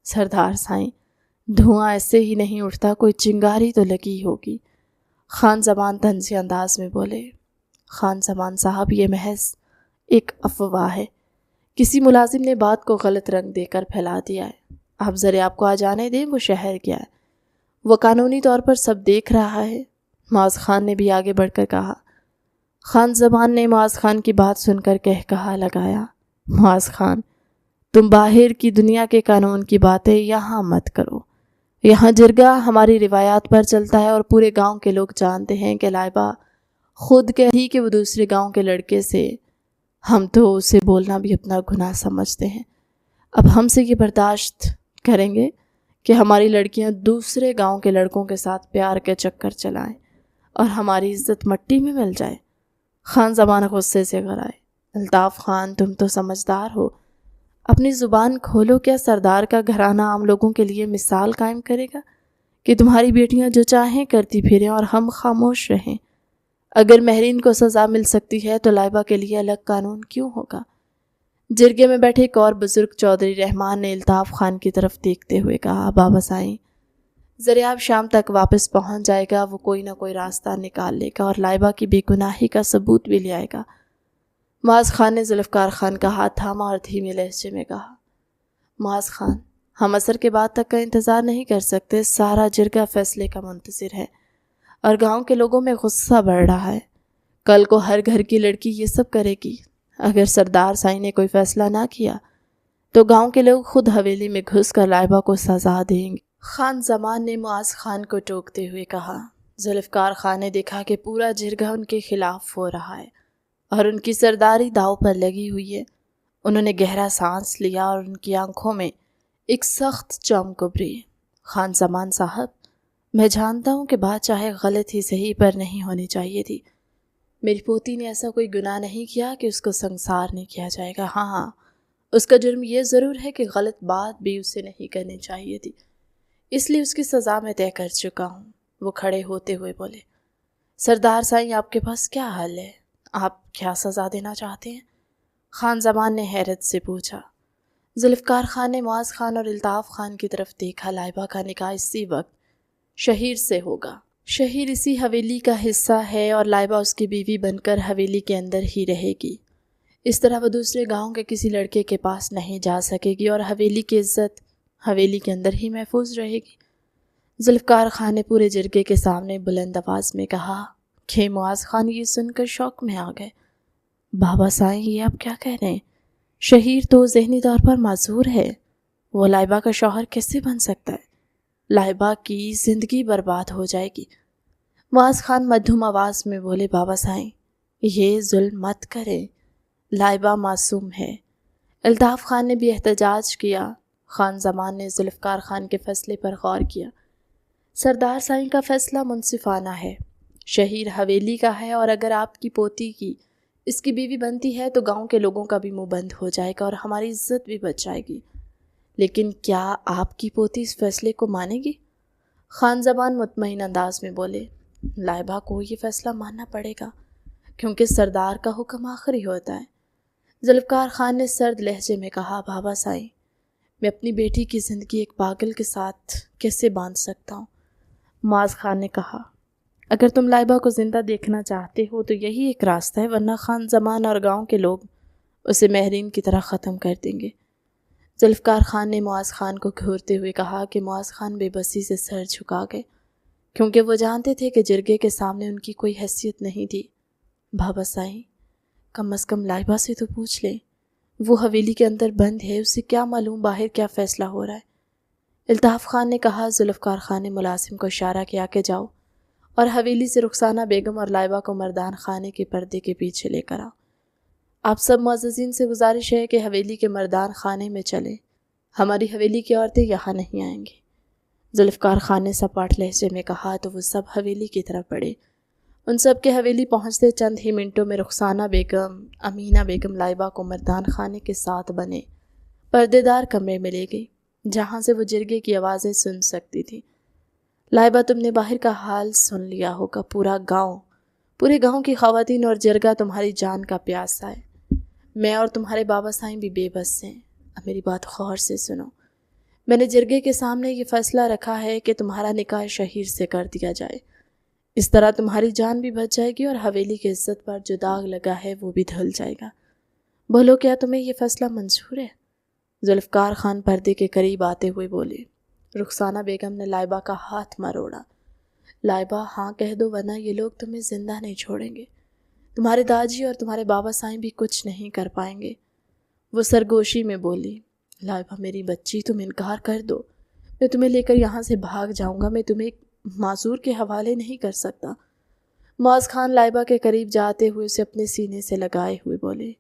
سردار سائیں، دھواں ایسے ہی نہیں اٹھتا، کوئی چنگاری تو لگی ہوگی۔ خان زمان طنزی انداز میں بولے، خان زمان صاحب، یہ محض ایک افواہ ہے، کسی ملازم نے بات کو غلط رنگ دے کر پھیلا دیا ہے۔ آپ ذرا آپ کو آ جانے دیں، وہ شہر گیا ہے، وہ قانونی طور پر سب دیکھ رہا ہے۔ معاذ خان نے بھی آگے بڑھ کر کہا۔ خان زمان نے معاذ خان کی بات سن کر کہا لگایا، معاذ خان، تم باہر کی دنیا کے قانون کی باتیں یہاں مت کرو، یہاں جرگہ ہماری روایات پر چلتا ہے اور پورے گاؤں کے لوگ جانتے ہیں کہ لائبہ خود کہی کہ وہ دوسرے گاؤں کے لڑکے سے، ہم تو اسے بولنا بھی اپنا گناہ سمجھتے ہیں، اب ہم سے یہ برداشت کریں گے کہ ہماری لڑکیاں دوسرے گاؤں کے لڑکوں کے ساتھ پیار کے چکر چلائیں اور ہماری عزت مٹی میں مل جائے؟ خان زمان غصے سے گھرائے۔ الطاف خان، تم تو سمجھدار ہو، اپنی زبان کھولو، کیا سردار کا گھرانہ عام لوگوں کے لیے مثال قائم کرے گا کہ تمہاری بیٹیاں جو چاہیں کرتی پھریں اور ہم خاموش رہیں؟ اگر مہرین کو سزا مل سکتی ہے تو لائبہ کے لیے الگ قانون کیوں ہوگا؟ جرگے میں بیٹھے ایک اور بزرگ چودھری رحمان نے الطاف خان کی طرف دیکھتے ہوئے کہا، بابا سائیں، زریاب شام تک واپس پہنچ جائے گا، وہ کوئی نہ کوئی راستہ نکال لے گا اور لائبہ کی بے گناہی کا ثبوت بھی لے آئے گا۔ معاذ خان نے ذوالفقار خان کا ہاتھ تھاما اور دھیمے لہجے میں کہا، معاذ خان، ہم عصر کے بعد تک کا انتظار نہیں کر سکتے، سارا جرگہ فیصلے کا منتظر ہے اور گاؤں کے لوگوں میں غصہ بڑھ رہا ہے۔ کل کو ہر گھر کی لڑکی یہ سب کرے گی۔ اگر سردار سائیں نے کوئی فیصلہ نہ کیا تو گاؤں کے لوگ خود حویلی میں گھس کر لائبہ کو سزا دیں گے۔ خان زمان نے معاذ خان کو ٹوکتے ہوئے کہا۔ ذوالفقار خان نے دیکھا کہ پورا جرگہ ان کے خلاف ہو رہا ہے اور ان کی سرداری داؤ پر لگی ہوئی ہے۔ انہوں نے گہرا سانس لیا اور ان کی آنکھوں میں ایک سخت چمک ابھری۔ خان زمان صاحب، میں جانتا ہوں کہ بات چاہے غلط ہی صحیح پر نہیں ہونی چاہیے تھی۔ میری پوتی نے ایسا کوئی گناہ نہیں کیا کہ اس کو سنسار نہیں کیا جائے گا۔ ہاں، اس کا جرم یہ ضرور ہے کہ غلط بات بھی اسے نہیں کرنی چاہیے تھی، اس لیے اس کی سزا میں طے کر چکا ہوں۔ وہ کھڑے ہوتے ہوئے بولے، سردار سائیں، آپ کے پاس کیا حل ہے؟ آپ کیا سزا دینا چاہتے ہیں؟ خان زمان نے حیرت سے پوچھا۔ ذوالفقار خان نے معاذ خان اور الطاف خان کی طرف دیکھا۔ لائبہ کا نکاح اسی وقت شہیر سے ہوگا۔ شہیر اسی حویلی کا حصہ ہے اور لائبہ اس کی بیوی بن کر حویلی کے اندر ہی رہے گی۔ اس طرح وہ دوسرے گاؤں کے کسی لڑکے کے پاس نہیں جا سکے گی اور حویلی کی عزت حویلی کے اندر ہی محفوظ رہے گی۔ ذوالفقار خان نے پورے جرگے کے سامنے بلند آواز میں کہا کہ معاذ خان یہ سن کر شوق میں آ گئے۔ بابا سائیں، یہ آپ کیا کہہ رہے ہیں؟ شہیر تو ذہنی طور پر معذور ہے، وہ لائبہ کا شوہر کیسے بن سکتا ہے؟ لائبہ کی زندگی برباد ہو جائے گی۔ معاذ خان مدھم آواز میں بولے، بابا سائیں، یہ ظلم مت کریں، لائبہ معصوم ہے۔ الطاف خان نے بھی احتجاج کیا۔ خان زمان نے ذوالفقار خان کے فیصلے پر غور کیا۔ سردار سائیں کا فیصلہ منصفانہ ہے، شہیر حویلی کا ہے اور اگر آپ کی پوتی کی اس کی بیوی بنتی ہے تو گاؤں کے لوگوں کا بھی منہ بند ہو جائے گا اور ہماری عزت بھی بچ جائے گی۔ لیکن کیا آپ کی پوتی اس فیصلے کو مانے گی؟ خان زمان مطمئن انداز میں بولے، لائبہ کو یہ فیصلہ ماننا پڑے گا کیونکہ سردار کا حکم آخری ہوتا ہے۔ ذوالفقار خان نے سرد لہجے میں کہا، بابا سائیں، میں اپنی بیٹی کی زندگی ایک پاگل کے ساتھ کیسے باندھ سکتا ہوں؟ معاذ خان نے کہا، اگر تم لائبہ کو زندہ دیکھنا چاہتے ہو تو یہی ایک راستہ ہے، ورنہ خان زمان اور گاؤں کے لوگ اسے مہرین کی طرح ختم کر دیں گے۔ ذوالفقار خان نے معاذ خان کو گھورتے ہوئے کہا کہ معاذ خان بے بسی سے سر جھکا گئے کیونکہ وہ جانتے تھے کہ جرگے کے سامنے ان کی کوئی حیثیت نہیں تھی۔ بابا سائیں، کم از کم لائبہ سے تو پوچھ لیں، وہ حویلی کے اندر بند ہے، اسے کیا معلوم باہر کیا فیصلہ ہو رہا ہے؟ الطاف خان نے کہا۔ ذوالفقار خان نے ملازم کو اشارہ کیا کہ جاؤ اور حویلی سے رخسانہ بیگم اور لائبہ کو مردان خانے کے پردے کے پیچھے لے کر آؤ۔ آپ سب معززین سے گزارش ہے کہ حویلی کے مردان خانے میں چلیں، ہماری حویلی کی عورتیں یہاں نہیں آئیں گی۔ ذوالفقار خان نے سپاٹ لہجے میں کہا تو وہ سب حویلی کی طرف بڑھے۔ ان سب کے حویلی پہنچتے چند ہی منٹوں میں رخسانہ بیگم، امینہ بیگم لائبہ کو مردان خانے کے ساتھ بنے پردے دار کمرے میں لے گئی جہاں سے وہ جرگے کی آوازیں سن سکتی تھی۔ لائبہ، تم نے باہر کا حال سن لیا ہوگا، پورے گاؤں کی خواتین اور جرگہ تمہاری جان کا پیاسا ہے۔ میں اور تمہارے بابا سائیں بھی بے بس ہیں۔ اب میری بات غور سے سنو۔ میں نے جرگے کے سامنے یہ فیصلہ رکھا ہے کہ تمہارا نکاح شہیر سے کر دیا جائے، اس طرح تمہاری جان بھی بچ جائے گی اور حویلی کی عزت پر جو داغ لگا ہے وہ بھی دھل جائے گا۔ بولو، کیا تمہیں یہ فیصلہ منظور ہے؟ ذوالفقار خان پردے کے قریب آتے ہوئے بولے۔ رخسانہ بیگم نے لائبہ کا ہاتھ مروڑا۔ لائبہ، ہاں کہہ دو ورنہ یہ لوگ تمہیں زندہ نہیں چھوڑیں گے، تمہارے داجی اور تمہارے بابا سائیں بھی کچھ نہیں کر پائیں گے۔ وہ سرگوشی میں بولی، لائبہ میری بچی، تم انکار کر دو، میں تمہیں لے کر یہاں سے بھاگ جاؤں گا، میں تمہیں ایک معذور کے حوالے نہیں کر سکتا۔ معاذ خان لائبہ کے قریب جاتے ہوئے اسے اپنے سینے سے لگائے ہوئے بولے،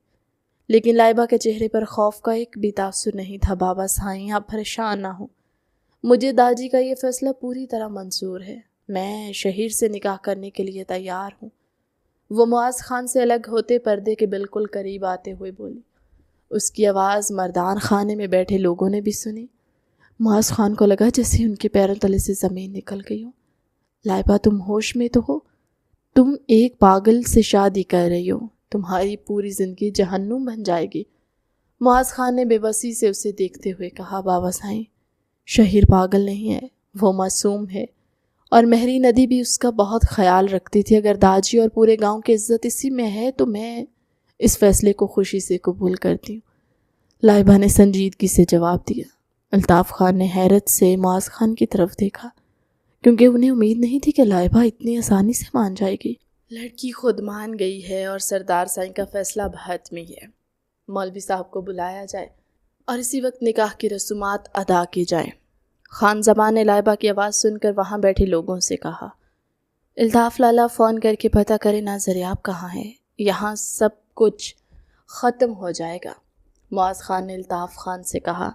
لیکن لائبہ کے چہرے پر خوف کا ایک بھی تاثر نہیں تھا۔ بابا سائیں آپ پریشان نہ ہوں، مجھے داجی کا یہ فیصلہ پوری طرح منظور ہے، میں شہیر سے نکاح کرنے کے لیے تیار ہوں۔ وہ معاذ خان سے الگ ہوتے پردے کے بالکل قریب آتے ہوئے بولی۔ اس کی آواز مردان خانے میں بیٹھے لوگوں نے بھی سنی۔ معاذ خان کو لگا جیسے ان کے پیروں تلے سے زمین نکل گئی ہو۔ لائبہ تم ہوش میں تو ہو؟ تم ایک پاگل سے شادی کر رہی ہو، تمہاری پوری زندگی جہنم بن جائے گی۔ معاذ خان نے بے بسی سے اسے دیکھتے ہوئے کہا، بابا سائیں شہیر پاگل نہیں ہے، وہ معصوم ہے، اور مہری ندی بھی اس کا بہت خیال رکھتی تھی۔ اگر داجی اور پورے گاؤں کی عزت اسی میں ہے تو میں اس فیصلے کو خوشی سے قبول کرتی ہوں۔ لائبہ نے سنجیدگی سے جواب دیا۔ الطاف خان نے حیرت سے معاذ خان کی طرف دیکھا، کیونکہ انہیں امید نہیں تھی کہ لائبہ اتنی آسانی سے مان جائے گی۔ لڑکی خود مان گئی ہے اور سردار سائیں کا فیصلہ حتمی ہے۔ مولوی صاحب کو بلایا جائے اور اسی وقت نکاح کی رسومات ادا کی جائیں۔ خان زمان نے لائبہ کی آواز سن کر وہاں بیٹھے لوگوں سے کہا، الطاف لالا فون کر کے پتہ کرے نا زریاب کہاں ہے، یہاں سب کچھ ختم ہو جائے گا۔ معاذ خان نے الطاف خان سے کہا۔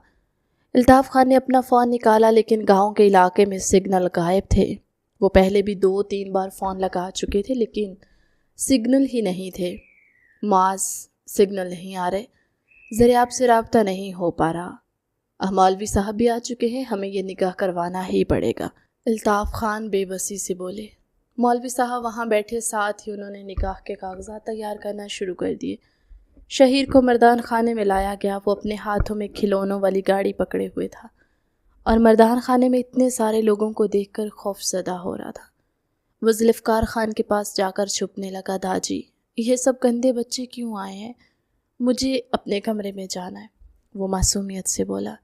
الطاف خان نے اپنا فون نکالا، لیکن گاؤں کے علاقے میں سگنل غائب تھے۔ وہ پہلے بھی 2-3 بار فون لگا چکے تھے لیکن سگنل ہی نہیں تھے۔ معاذ سگنل نہیں آ رہے، زریاب سے رابطہ نہیں ہو پا رہا۔ مولوی صاحب بھی آ چکے ہیں، ہمیں یہ نکاح کروانا ہی پڑے گا۔ الطاف خان بے بسی سے بولے۔ مولوی صاحب وہاں بیٹھے، ساتھ ہی انہوں نے نکاح کے کاغذات تیار کرنا شروع کر دیے۔ شہیر کو مردان خانے میں لایا گیا۔ وہ اپنے ہاتھوں میں کھلونوں والی گاڑی پکڑے ہوئے تھا اور مردان خانے میں اتنے سارے لوگوں کو دیکھ کر خوف زدہ ہو رہا تھا۔ وہ ذوالفقار خان کے پاس جا کر چھپنے لگا، داجی یہ سب گندے بچے کیوں آئے ہیں؟ مجھے اپنے کمرے میں جانا ہے۔ وہ معصومیت سے بولا،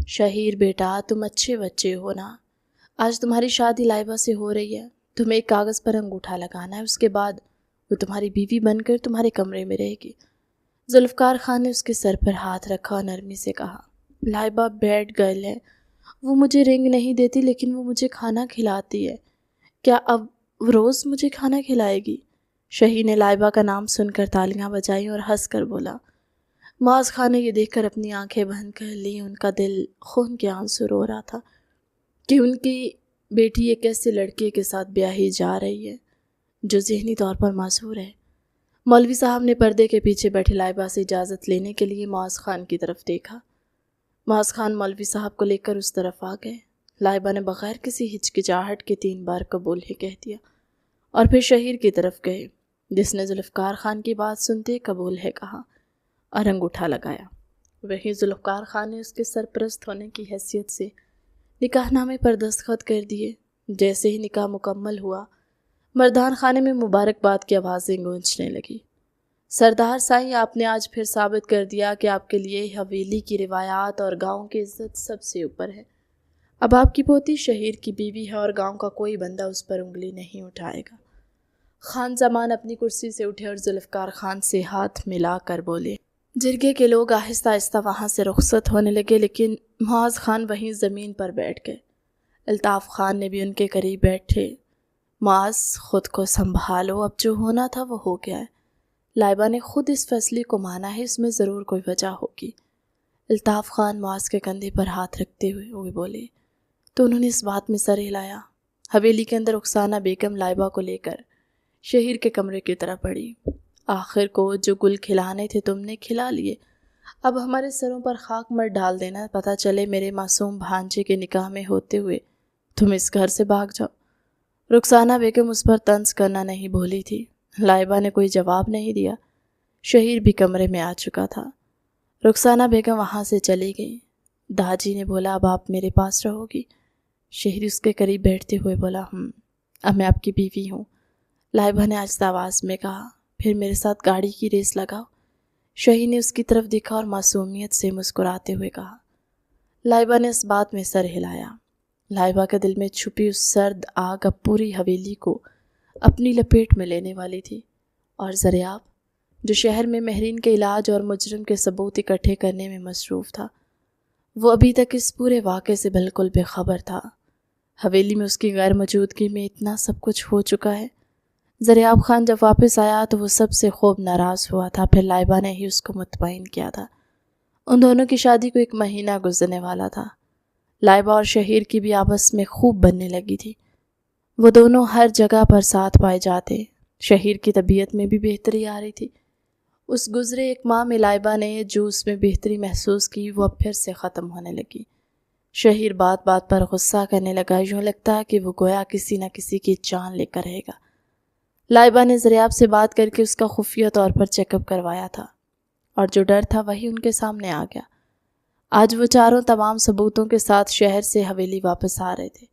شہیر بیٹا تم اچھے بچے ہو نا، آج تمہاری شادی لائبہ سے ہو رہی ہے، تمہیں ایک کاغذ پر انگوٹھا لگانا ہے، اس کے بعد وہ تمہاری بیوی بن کر تمہارے کمرے میں رہے گی۔ ذوالفقار خان نے اس کے سر پر ہاتھ رکھا اور نرمی سے کہا، لائبہ بیڈ گرل ہے، وہ مجھے رنگ نہیں دیتی لیکن وہ مجھے کھانا کھلاتی ہے، کیا اب روز مجھے کھانا کھلائے گی؟ شہیر نے لائبہ کا نام سن کر تالیاں بجائیں اور ہنس کر بولا۔ معاذ خان نے یہ دیکھ کر اپنی آنکھیں بند کر لیں۔ ان کا دل خون کے آنسو رو رہا تھا کہ ان کی بیٹی ایک ایسے لڑکے کے ساتھ بیاہی جا رہی ہے جو ذہنی طور پر معذور ہے۔ مولوی صاحب نے پردے کے پیچھے بیٹھے لائبہ سے اجازت لینے کے لیے معاذ خان کی طرف دیکھا۔ معاذ خان مولوی صاحب کو لے کر اس طرف آ گئے۔ لائبہ نے بغیر کسی ہچکچاہٹ کے 3 بار قبول ہی کہہ دیا اور پھر شہیر کی طرف گئے، جس نے ذوالفقار خان کی بات سنتے قبول ہے کہا اور انگوٹھا لگایا۔ وہیں ذوالفقار خان نے اس کے سرپرست ہونے کی حیثیت سے نکاح نامے پر دستخط کر دیے۔ جیسے ہی نکاح مکمل ہوا، مردان خانے میں مبارکباد کی آوازیں گونجنے لگی۔ سردار سائیں آپ نے آج پھر ثابت کر دیا کہ آپ کے لیے حویلی کی روایات اور گاؤں کی عزت سب سے اوپر ہے۔ اب آپ کی پوتی شہیر کی بیوی ہے اور گاؤں کا کوئی بندہ اس پر انگلی نہیں اٹھائے گا۔ خان زمان اپنی کرسی سے اٹھے اور ذوالفقار خان سے ہاتھ ملا کر بولے۔ جرگے کے لوگ آہستہ آہستہ وہاں سے رخصت ہونے لگے، لیکن معاذ خان وہیں زمین پر بیٹھ گئے۔ الطاف خان نے بھی ان کے قریب بیٹھے۔ معاذ خود کو سنبھالو، اب جو ہونا تھا وہ ہو گیا ہے۔ لائبہ نے خود اس فیصلے کو مانا ہے، اس میں ضرور کوئی وجہ ہوگی۔ الطاف خان معاذ کے کندھے پر ہاتھ رکھتے ہوئے بولے تو انہوں نے اس بات میں سر ہلایا۔ حویلی کے اندر رخسانہ بیگم لائبہ کو لے کر شہیر کے کمرے کی طرف بڑھی۔ آخر کو جو گل کھلانے تھے تم نے کھلا لیے، اب ہمارے سروں پر خاک مت ڈال دینا، پتہ چلے میرے معصوم بھانجے کے نکاح میں ہوتے ہوئے تم اس گھر سے بھاگ جاؤ۔ رخسانہ بیگم اس پر طنز کرنا نہیں بھولی تھی۔ لائبہ نے کوئی جواب نہیں دیا۔ شہیر بھی کمرے میں آ چکا تھا۔ رخسانہ بیگم وہاں سے چلی گئی۔ داجی نے بولا، اب آپ میرے پاس رہو گی؟ شہیر اس کے قریب بیٹھتے ہوئے بولا، اب میں آپ کی بیوی ہوں۔ لائبہ نے آہستہ آواز میں کہا، پھر میرے ساتھ گاڑی کی ریس لگاؤ۔ شہیر نے اس کی طرف دیکھا اور معصومیت سے مسکراتے ہوئے کہا۔ لائبہ نے اس بات میں سر ہلایا۔ لائبہ کے دل میں چھپی اس سرد آگ اب پوری حویلی کو اپنی لپیٹ میں لینے والی تھی، اور زریاب جو شہر میں مہرین کے علاج اور مجرم کے ثبوت اکٹھے کرنے میں مصروف تھا، وہ ابھی تک اس پورے واقعے سے بالکل بے خبر تھا۔ حویلی میں اس کی غیر موجودگی میں اتنا سب کچھ ہو چکا ہے زریاب خان جب واپس آیا تو وہ سب سے خوب ناراض ہوا تھا، پھر لائبہ نے ہی اس کو مطمئن کیا تھا۔ ان دونوں کی شادی کو 1 مہینہ گزرنے والا تھا۔ لائبہ اور شہیر کی بھی آپس میں خوب بننے لگی تھی۔ وہ دونوں ہر جگہ پر ساتھ پائے جاتے۔ شہیر کی طبیعت میں بھی بہتری آ رہی تھی۔ اس گزرے 1 ماہ میں لائبہ نے جو اس میں بہتری محسوس کی وہ اب پھر سے ختم ہونے لگی۔ شہیر بات بات پر غصہ کرنے لگا، یوں لگتا کہ وہ گویا کسی نہ کسی کی جان لے کر رہے گا۔ لائبہ نے زریاب سے بات کر کے اس کا خفیہ طور پر چیک اپ کروایا تھا، اور جو ڈر تھا وہی ان کے سامنے آ گیا۔ آج وہ چاروں تمام ثبوتوں کے ساتھ شہر سے حویلی واپس آ رہے تھے۔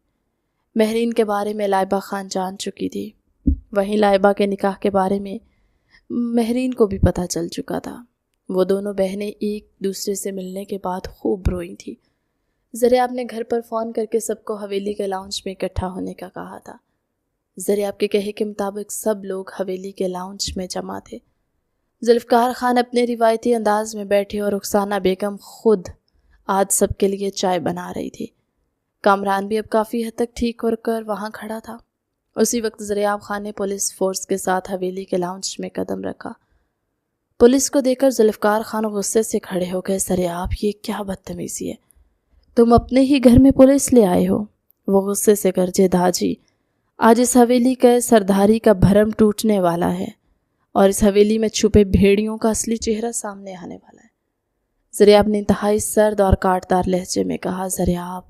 مہرین کے بارے میں لائبہ خان جان چکی تھی، وہیں لائبہ کے نکاح کے بارے میں مہرین کو بھی پتہ چل چکا تھا۔ وہ دونوں بہنیں ایک دوسرے سے ملنے کے بعد خوب روئی تھیں۔ زریاب نے گھر پر فون کر کے سب کو حویلی کے لاؤنج میں اکٹھا ہونے کا کہا تھا۔ زریاب کے کہے کے مطابق سب لوگ حویلی کے لاؤنج میں جمع تھے۔ ذوالفقار خان اپنے روایتی انداز میں بیٹھے اور رخسانہ بیگم خود آج سب کے لیے چائے بنا رہی تھی۔ کامران بھی اب کافی حد تک ٹھیک ہو کر وہاں کھڑا تھا۔ اسی وقت زریاب خان نے پولیس فورس کے ساتھ حویلی کے لاؤنج میں قدم رکھا۔ پولیس کو دیکھ کر ذوالفقار خان غصے سے کھڑے ہو گئے۔ زریاب، یہ کیا بدتمیزی ہے؟ تم اپنے ہی گھر میں پولیس لے آئے ہو؟ وہ غصے سے گرجے، داجی آج اس حویلی کے سرداری کا بھرم ٹوٹنے والا ہے اور اس حویلی میں چھپے بھیڑیوں کا اصلی چہرہ سامنے آنے والا ہے۔ زریاب نے انتہائی سرد اور کاٹدار لہجے میں کہا، زریاب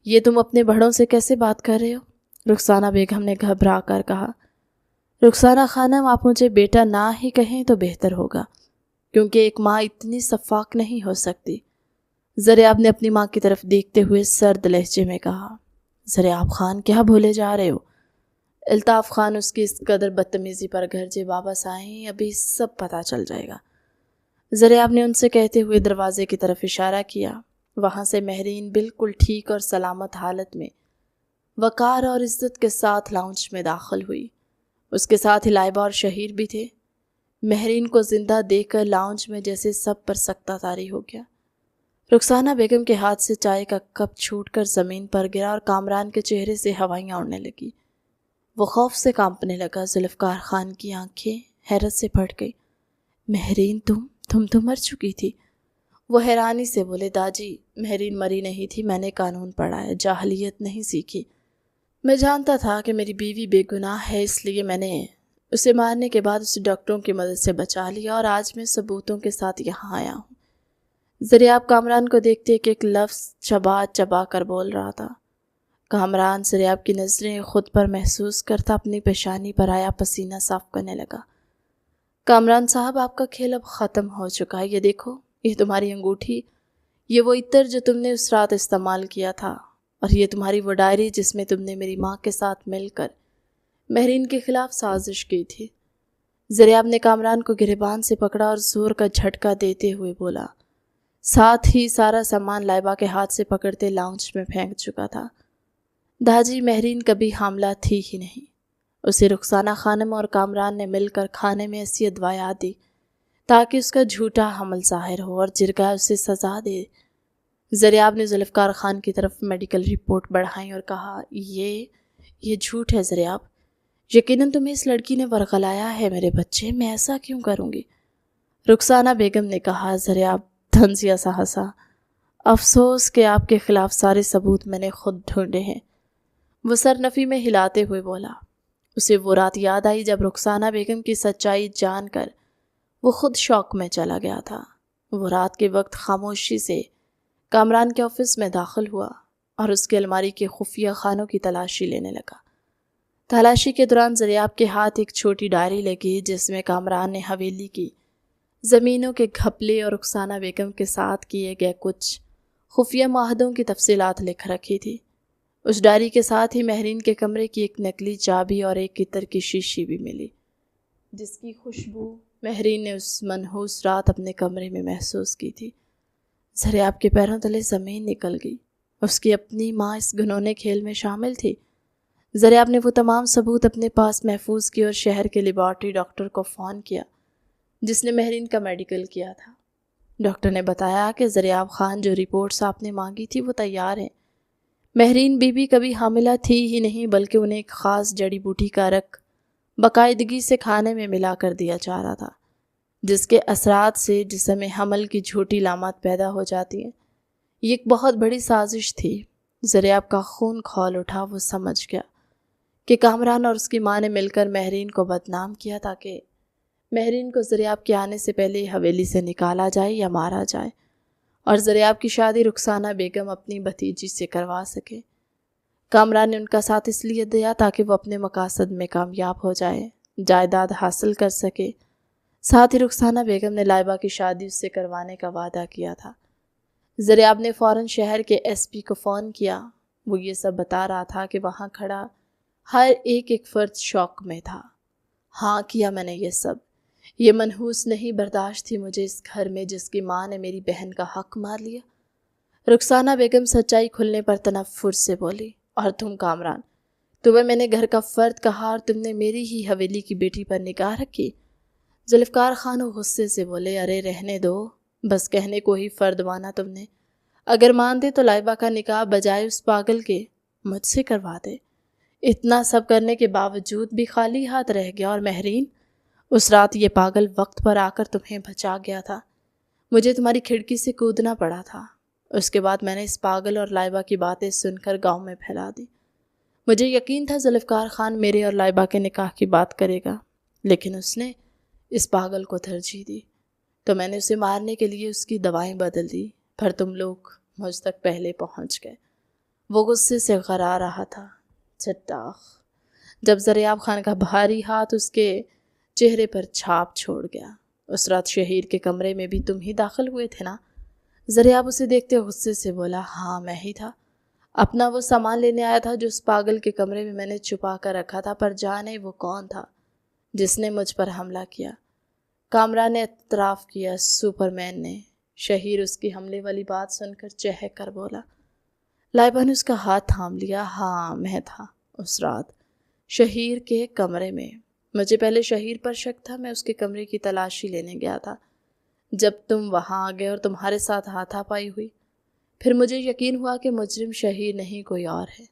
یہ تم اپنے بڑوں سے کیسے بات کر رہے ہو؟ رخسانہ بیگم نے گھبرا کر کہا، رخسانہ خانم آپ مجھے بیٹا نہ ہی کہیں تو بہتر ہوگا، کیونکہ ایک ماں اتنی شفاق نہیں ہو سکتی۔ زریاب نے اپنی ماں کی طرف دیکھتے ہوئے سرد لہجے میں کہا، زریاب خان کیا بھولے جا رہے ہو؟ الطاف خان اس کی اس قدر بدتمیزی پر گرجے، واپس آئیں ابھی سب پتہ چل جائے گا۔ زریاب نے ان سے کہتے ہوئے دروازے کی طرف اشارہ کیا۔ وہاں سے مہرین بالکل ٹھیک اور سلامت حالت میں وقار اور عزت کے ساتھ لاؤنج میں داخل ہوئی۔ اس کے ساتھ ہی لائبہ اور شہیر بھی تھے۔ مہرین کو زندہ دیکھ کر لاؤنج میں جیسے سب پر سکتہ طاری ہو گیا۔ رخسانہ بیگم کے ہاتھ سے چائے کا کپ چھوٹ کر زمین پر گرا اور کامران کے چہرے سے ہوائیاں اڑنے لگی۔ وہ خوف سے کانپنے لگا۔ ذوالفقار خان کی آنکھیں حیرت سے پھٹ گئی۔ مہرین تم تو مر چکی تھی۔ وہ حیرانی سے بولے، داجی مہرین مری نہیں تھی، میں نے قانون پڑھا ہے، جاہلیت نہیں سیکھی۔ میں جانتا تھا کہ میری بیوی بے گناہ ہے، اس لیے میں نے اسے مارنے کے بعد اسے ڈاکٹروں کی مدد سے بچا لیا اور آج میں ثبوتوں کے ساتھ یہاں آیا ہوں۔ زریاب کامران کو دیکھتے ایک ایک لفظ چبا چبا کر بول رہا تھا۔ کامران زریاب کی نظریں خود پر محسوس کرتا اپنی پیشانی پر آیا پسینہ صاف کرنے لگا۔ کامران صاحب، آپ کا کھیل اب ختم ہو چکا ہے۔ یہ دیکھو، یہ تمہاری انگوٹھی، یہ وہ عطر جو تم نے اس رات استعمال کیا تھا، اور یہ تمہاری وہ ڈائری جس میں تم نے میری ماں کے ساتھ مل کر مہرین کے خلاف سازش کی تھی۔ زریاب نے کامران کو گریبان سے پکڑا اور زور کا جھٹکا دیتے ہوئے بولا، ساتھ ہی سارا سامان لائبہ کے ہاتھ سے پکڑتے لاؤنج میں پھینک چکا تھا۔ داجی مہرین کبھی حاملہ تھی ہی نہیں۔ اسے رخسانہ خانم اور کامران نے مل کر کھانے میں ایسی ادویات دی تاکہ اس کا جھوٹا حمل ظاہر ہو اور جرگہ اسے سزا دے۔ زریاب نے ذوالفقار خان کی طرف میڈیکل رپورٹ بڑھائی اور کہا، یہ جھوٹ ہے زریاب، یقیناً تمہیں اس لڑکی نے ورغلایا ہے میرے بچے، میں ایسا کیوں کروں گی؟ رخسانہ بیگم نے کہا۔ زریاب طنزیہ سا ہنسا، افسوس کہ آپ کے خلاف سارے ثبوت میں نے خود ڈھونڈے ہیں۔ وہ سر نفی میں ہلاتے ہوئے بولا۔ اسے وہ رات یاد آئی جب رخسانہ بیگم کی سچائی جان کر وہ خود شوق میں چلا گیا تھا۔ وہ رات کے وقت خاموشی سے کامران کے آفس میں داخل ہوا اور اس کی الماری کے خفیہ خانوں کی تلاشی لینے لگا۔ تلاشی کے دوران زریاب کے ہاتھ ایک چھوٹی ڈائری لگی جس میں کامران نے حویلی کی زمینوں کے گھپلے اور رخسانہ بیگم کے ساتھ کیے گئے کچھ خفیہ معاہدوں کی تفصیلات لکھ رکھی تھی۔ اس ڈائری کے ساتھ ہی مہرین کے کمرے کی ایک نکلی چابی اور ایک عطر کی شیشی بھی ملی، جس کی خوشبو مہرین نے اس منحوس رات اپنے کمرے میں محسوس کی تھی۔ زریاب کے پیروں تلے زمین نکل گئی۔ اس کی اپنی ماں اس گھنونے کھیل میں شامل تھی۔ زریاب نے وہ تمام ثبوت اپنے پاس محفوظ کیے اور شہر کے لیبارٹری ڈاکٹر کو فون کیا جس نے مہرین کا میڈیکل کیا تھا۔ ڈاکٹر نے بتایا کہ زریاب خان جو رپورٹس آپ نے مانگی تھی وہ تیار ہیں۔ مہرین بی بی کبھی حاملہ تھی ہی نہیں، بلکہ انہیں ایک خاص جڑی بوٹی کا رق باقاعدگی سے کھانے میں ملا کر دیا جا رہا تھا، جس کے اثرات سے جسم میں حمل کی جھوٹی علامات پیدا ہو جاتی ہیں۔ یہ ایک بہت بڑی سازش تھی۔ ذریاب کا خون کھول اٹھا۔ وہ سمجھ گیا کہ کامران اور اس کی ماں نے مل کر مہرین کو بدنام کیا تاکہ مہرین کو ذریاب کے آنے سے پہلے حویلی سے نکالا جائے یا مارا جائے، اور ذریاب کی شادی رخسانہ بیگم اپنی بھتیجی سے کروا سکے۔ کامران نے ان کا ساتھ اس لیے دیا تاکہ وہ اپنے مقاصد میں کامیاب ہو جائے، جائیداد حاصل کر سکے۔ ساتھ ہی رخسانہ بیگم نے لائبہ کی شادی اس سے کروانے کا وعدہ کیا تھا۔ ذریاب نے فوراً شہر کے ایس پی کو فون کیا۔ وہ یہ سب بتا رہا تھا کہ وہاں کھڑا ہر ایک فرد شوق میں تھا۔ ہاں کیا میں نے یہ سب۔ یہ منحوس نہیں برداشت تھی مجھے اس گھر میں جس کی ماں نے میری بہن کا حق مار لیا۔ رخسانہ بیگم سچائی کھلنے پر تنفر سے بولی، اور تم کامران، تمہیں میں نے گھر کا فرد کہا اور تم نے میری ہی حویلی کی بیٹی پر نگاہ رکھی۔ ذوالفقار خان غصے سے بولے، ارے رہنے دو، بس کہنے کو ہی فرد مانا تم نے۔ اگر مان دے تو لائبہ کا نکاح بجائے اس پاگل کے مجھ سے کروا دے۔ اتنا سب کرنے کے باوجود بھی خالی ہاتھ رہ گیا، اور مہرین، اس رات یہ پاگل وقت پر آ کر تمہیں بچا گیا تھا۔ مجھے تمہاری کھڑکی سے کودنا پڑا تھا۔ اس کے بعد میں نے اس پاگل اور لائبہ کی باتیں سن کر گاؤں میں پھیلا دی۔ مجھے یقین تھا ذوالفقار خان میرے اور لائبہ کے نکاح کی بات کرے گا، لیکن اس نے اس پاگل کو ترجیح دی، تو میں نے اسے مارنے کے لیے اس کی دوائیں بدل دی، پر تم لوگ مجھ تک پہلے پہنچ گئے۔ وہ غصے سے غرا رہا تھا۔ چٹاخ جب ذریاب خان کا بھاری ہاتھ اس کے چہرے پر چھاپ چھوڑ گیا۔ اس رات شہیر کے کمرے میں بھی تم ہی داخل ہوئے تھے نا؟ ذریاب اسے دیکھتے غصے سے بولا، ہاں میں ہی تھا۔ اپنا وہ سامان لینے آیا تھا جو اس پاگل کے کمرے میں نے چھپا کر رکھا تھا، پر جانے وہ کون تھا جس نے مجھ پر حملہ کیا۔ کامران نے اعتراف کیا، سپرمین نے۔ شہیر اس کی حملے والی بات سن کر چہک کر بولا۔ لائبہ نے اس کا ہاتھ تھام لیا، ہاں میں تھا اس رات شہیر کے کمرے میں۔ مجھے پہلے شہیر پر شک تھا، میں اس کے کمرے کی تلاشی لینے گیا تھا جب تم وہاں آ گئے اور تمہارے ساتھ ہاتھا پائی ہوئی۔ پھر مجھے یقین ہوا کہ مجرم شہیر نہیں کوئی اور ہے۔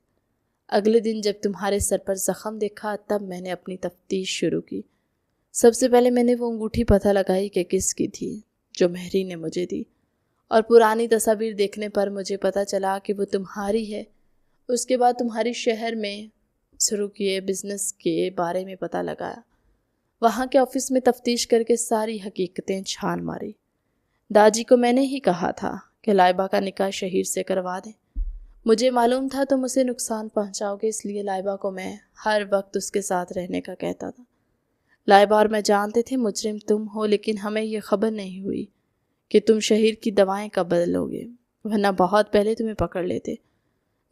اگلے دن جب تمہارے سر پر زخم دیکھا تب میں نے اپنی تفتیش شروع کی۔ سب سے پہلے میں نے وہ انگوٹھی پتہ لگائی کہ کس کی تھی جو مہری نے مجھے دی، اور پرانی تصاویر دیکھنے پر مجھے پتہ چلا کہ وہ تمہاری ہے۔ اس کے بعد تمہاری شہر میں شروع کیے بزنس کے بارے میں پتہ لگایا۔ وہاں کے آفس میں تفتیش کر کے ساری حقیقتیں چھان ماری۔ داجی کو میں نے ہی کہا تھا کہ لائبہ کا نکاح شہیر سے کروا دیں۔ مجھے معلوم تھا تم اسے نقصان پہنچاؤ گے، اس لیے لائبہ کو میں ہر وقت اس کے ساتھ رہنے کا کہتا تھا۔ لائبہ اور میں جانتے تھے مجرم تم ہو، لیکن ہمیں یہ خبر نہیں ہوئی کہ تم شہیر کی دوائیں کب بدلو گے، ورنہ بہت پہلے تمہیں پکڑ لیتے۔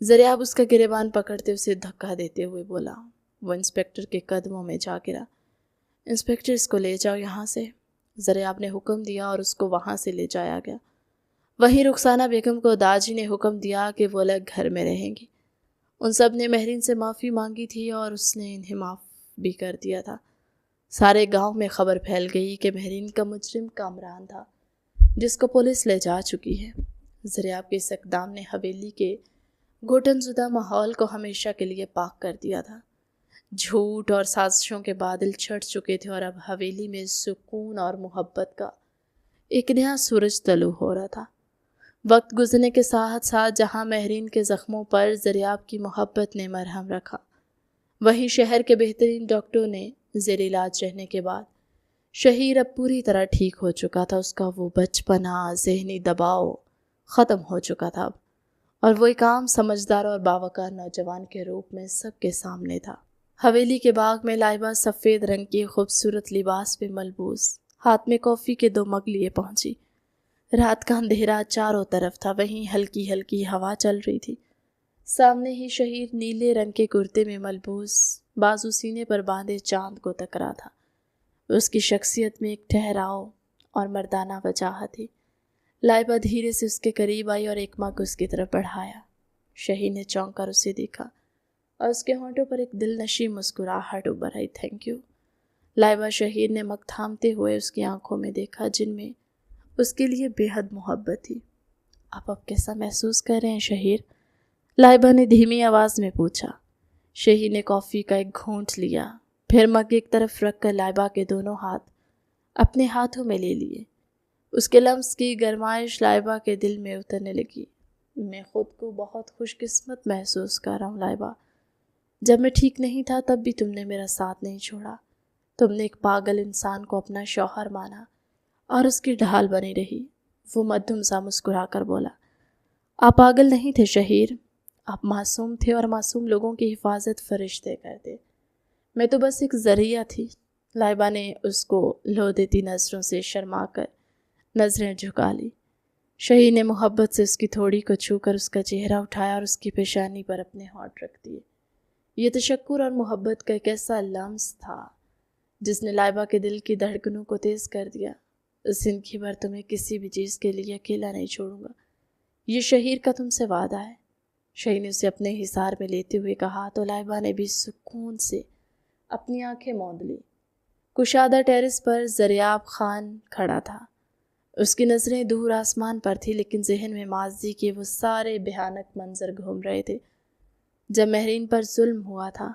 ذریاب اس کا گریبان پکڑتے اسے دھکا دیتے ہوئے بولا۔ وہ انسپکٹر کے قدموں میں جا گرا۔ انسپکٹر، اس کو لے جاؤ یہاں سے۔ ذریاب نے حکم دیا اور اس کو وہاں سے لے جایا گیا۔ وہیں رخسانہ بیگم کو داجی نے حکم دیا کہ وہ لوگ گھر میں رہیں گی۔ ان سب نے مہرین سے معافی مانگی تھی اور اس نے انہیں معاف بھی کر دیا تھا۔ سارے گاؤں میں خبر پھیل گئی کہ مہرین کا مجرم کامران تھا، جس کو پولیس لے جا چکی ہے۔ ذریاب کے اس اقدام نے حویلی کے گھٹن زدہ ماحول کو ہمیشہ کے لیے پاک کر دیا تھا۔ جھوٹ اور سازشوں کے بادل چھٹ چکے تھے، اور اب حویلی میں سکون اور محبت کا ایک نیا سورج طلوع ہو رہا تھا۔ وقت گزرنے کے ساتھ ساتھ جہاں مہرین کے زخموں پر ذریاب کی محبت نے مرہم رکھا، وہیں شہر کے بہترین ڈاکٹروں نے زیر علاج رہنے کے بعد شہیر اب پوری طرح ٹھیک ہو چکا تھا۔ اس کا وہ بچپنا، ذہنی دباؤ ختم ہو چکا تھا اب، اور وہ ایک عام سمجھدار اور باوقار نوجوان کے روپ میں سب کے سامنے تھا۔ حویلی کے باغ میں لائبہ سفید رنگ کی خوبصورت لباس میں ملبوس ہاتھ میں کافی کے 2 مگ لیے پہنچی۔ رات کا اندھیرا چاروں طرف تھا، وہیں ہلکی ہلکی ہوا چل رہی تھی۔ سامنے ہی شہیر نیلے رنگ کے کرتے میں ملبوس بازو سینے پر باندھے چاند کو تک رہا تھا۔ اس کی شخصیت میں ایک ٹھہراؤ اور مردانہ وجاہت تھی۔ لائبہ دھیرے سے اس کے قریب آئی اور ایک مگ اس کی طرف بڑھایا۔ شہیر نے چونک کر اسے دیکھا اور اس کے ہونٹوں پر ایک دل نشیں مسکراہٹ ابھر آئی۔ Thank you. لائبہ شہیر نے مگ تھامتے ہوئے اس کی آنکھوں میں دیکھا، جن میں اس کے لیے بے حد محبت تھی۔ آپ اب کیسا محسوس کر رہے ہیں شہیر؟ لائبہ نے دھیمی آواز میں پوچھا۔ شہیر نے کافی کا ایک گھونٹ لیا۔ پھر مگ ایک طرف رکھ کر لائبہ کے دونوں ہاتھ اپنے ہاتھوں میں لے لیے۔ اس کے لمس کی گرمائش لائبہ کے دل میں اترنے لگی۔ میں خود کو بہت خوش قسمت محسوس کر رہا ہوں لائبہ۔ جب میں ٹھیک نہیں تھا تب بھی تم نے میرا ساتھ نہیں چھوڑا۔ تم نے ایک پاگل انسان کو اپنا شوہر مانا اور اس کی ڈھال بنی رہی۔ وہ مدھم سا مسکرا کر بولا، آپ پاگل نہیں تھے شہیر، آپ معصوم تھے اور معصوم لوگوں کی حفاظت فرشتے کرتے۔ میں تو بس ایک ذریعہ تھی۔ لائبہ نے اس کو لو دیتی نظروں سے شرما کر نظریں جھکا لی۔ شہیر نے محبت سے اس کی تھوڑی کو چھو کر اس کا چہرہ اٹھایا اور اس کی پیشانی پر اپنے ہاتھ رکھ دیے۔ یہ تشکر اور محبت کا ایک ایسا لمس تھا جس نے لائبہ کے دل کی دھڑکنوں کو تیز کر دیا۔ زندگی بھر تمہیں کسی بھی چیز کے لیے اکیلا نہیں چھوڑوں گا، یہ شہیر کا تم سے وعدہ ہے۔ شہیر نے اسے اپنے حصار میں لیتے ہوئے کہا تو لائبہ نے بھی سکون سے اپنی آنکھیں موند لی۔ کشادہ ٹیرس پر زریاب خان کھڑا تھا۔ اس کی نظریں دور آسمان پر تھی، لیکن ذہن میں ماضی کے وہ سارے بھیانک منظر گھوم رہے تھے جب مہرین پر ظلم ہوا تھا۔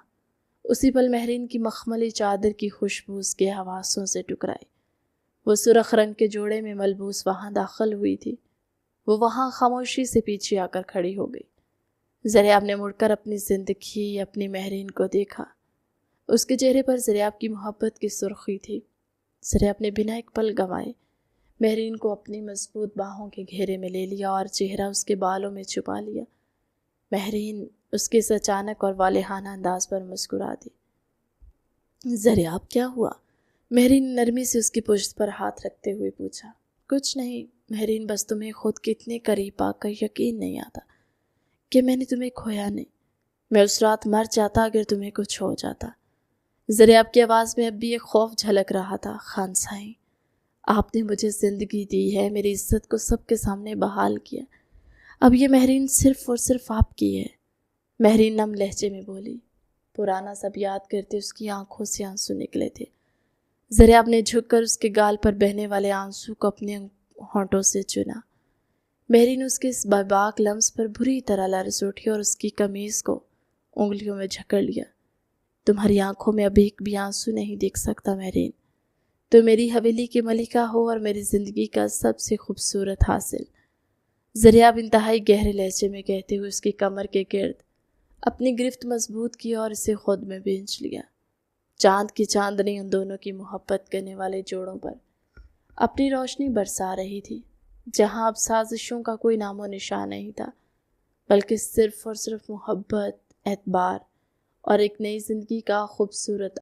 اسی پل مہرین کی مخملی چادر کی خوشبو اس کے حواسوں سے ٹکرائی۔ وہ سرخ رنگ کے جوڑے میں ملبوس وہاں داخل ہوئی تھی۔ وہ وہاں خاموشی سے پیچھے آ کر کھڑی ہو گئی۔ زریاب نے مڑ کر اپنی زندگی، اپنی مہرین کو دیکھا۔ اس کے چہرے پر زریاب کی محبت کی سرخی تھی۔ زریاب نے بنا ایک پل گنوائے مہرین کو اپنی مضبوط باہوں کے گھیرے میں لے لیا اور چہرہ اس کے بالوں میں چھپا لیا۔ مہرین اس کے اس اچانک اور والہانہ انداز پر مسکرا دی۔ زریاب کیا ہوا؟ مہرین نے نرمی سے اس کی پشت پر ہاتھ رکھتے ہوئے پوچھا۔ کچھ نہیں مہرین، بس تمہیں خود کے اتنے قریب پا کر یقین نہیں آتا کہ میں نے تمہیں کھویا نہیں۔ میں اس رات مر جاتا اگر تمہیں کچھ ہو جاتا۔ زریاب کی آواز میں اب بھی ایک خوف جھلک رہا تھا۔ خان سائیں، آپ نے مجھے زندگی دی ہے، میری عزت کو سب کے سامنے بحال کیا، اب یہ مہرین صرف اور صرف آپ کی ہے۔ مہرین نم لہجے میں بولی۔ پرانا سب یاد کرتے اس کی آنکھوں سے آنسو نکلے تھے۔ زریاب نے جھک کر اس کے گال پر بہنے والے آنسو کو اپنے ہونٹوں سے چنا۔ مہرین اس کے اس بیباک لمس پر بری طرح لرز اٹھی اور اس کی قمیض کو انگلیوں میں جھکڑ لیا۔ تمہاری آنکھوں میں اب ایک بھی آنسو نہیں دیکھ سکتا مہرین۔ تو میری حویلی کی ملکہ ہو اور میری زندگی کا سب سے خوبصورت حاصل۔ زریاب انتہائی گہرے لہجے میں کہتے ہوئے اس کی کمر کے گرد اپنی گرفت مضبوط کی اور اسے خود میں بھینچ لیا۔ چاند کی چاندنی ان دونوں کی محبت کرنے والے جوڑوں پر اپنی روشنی برسا رہی تھی، جہاں اب سازشوں کا کوئی نام و نشان نہیں تھا، بلکہ صرف اور صرف محبت، اعتبار اور ایک نئی زندگی کا خوبصورت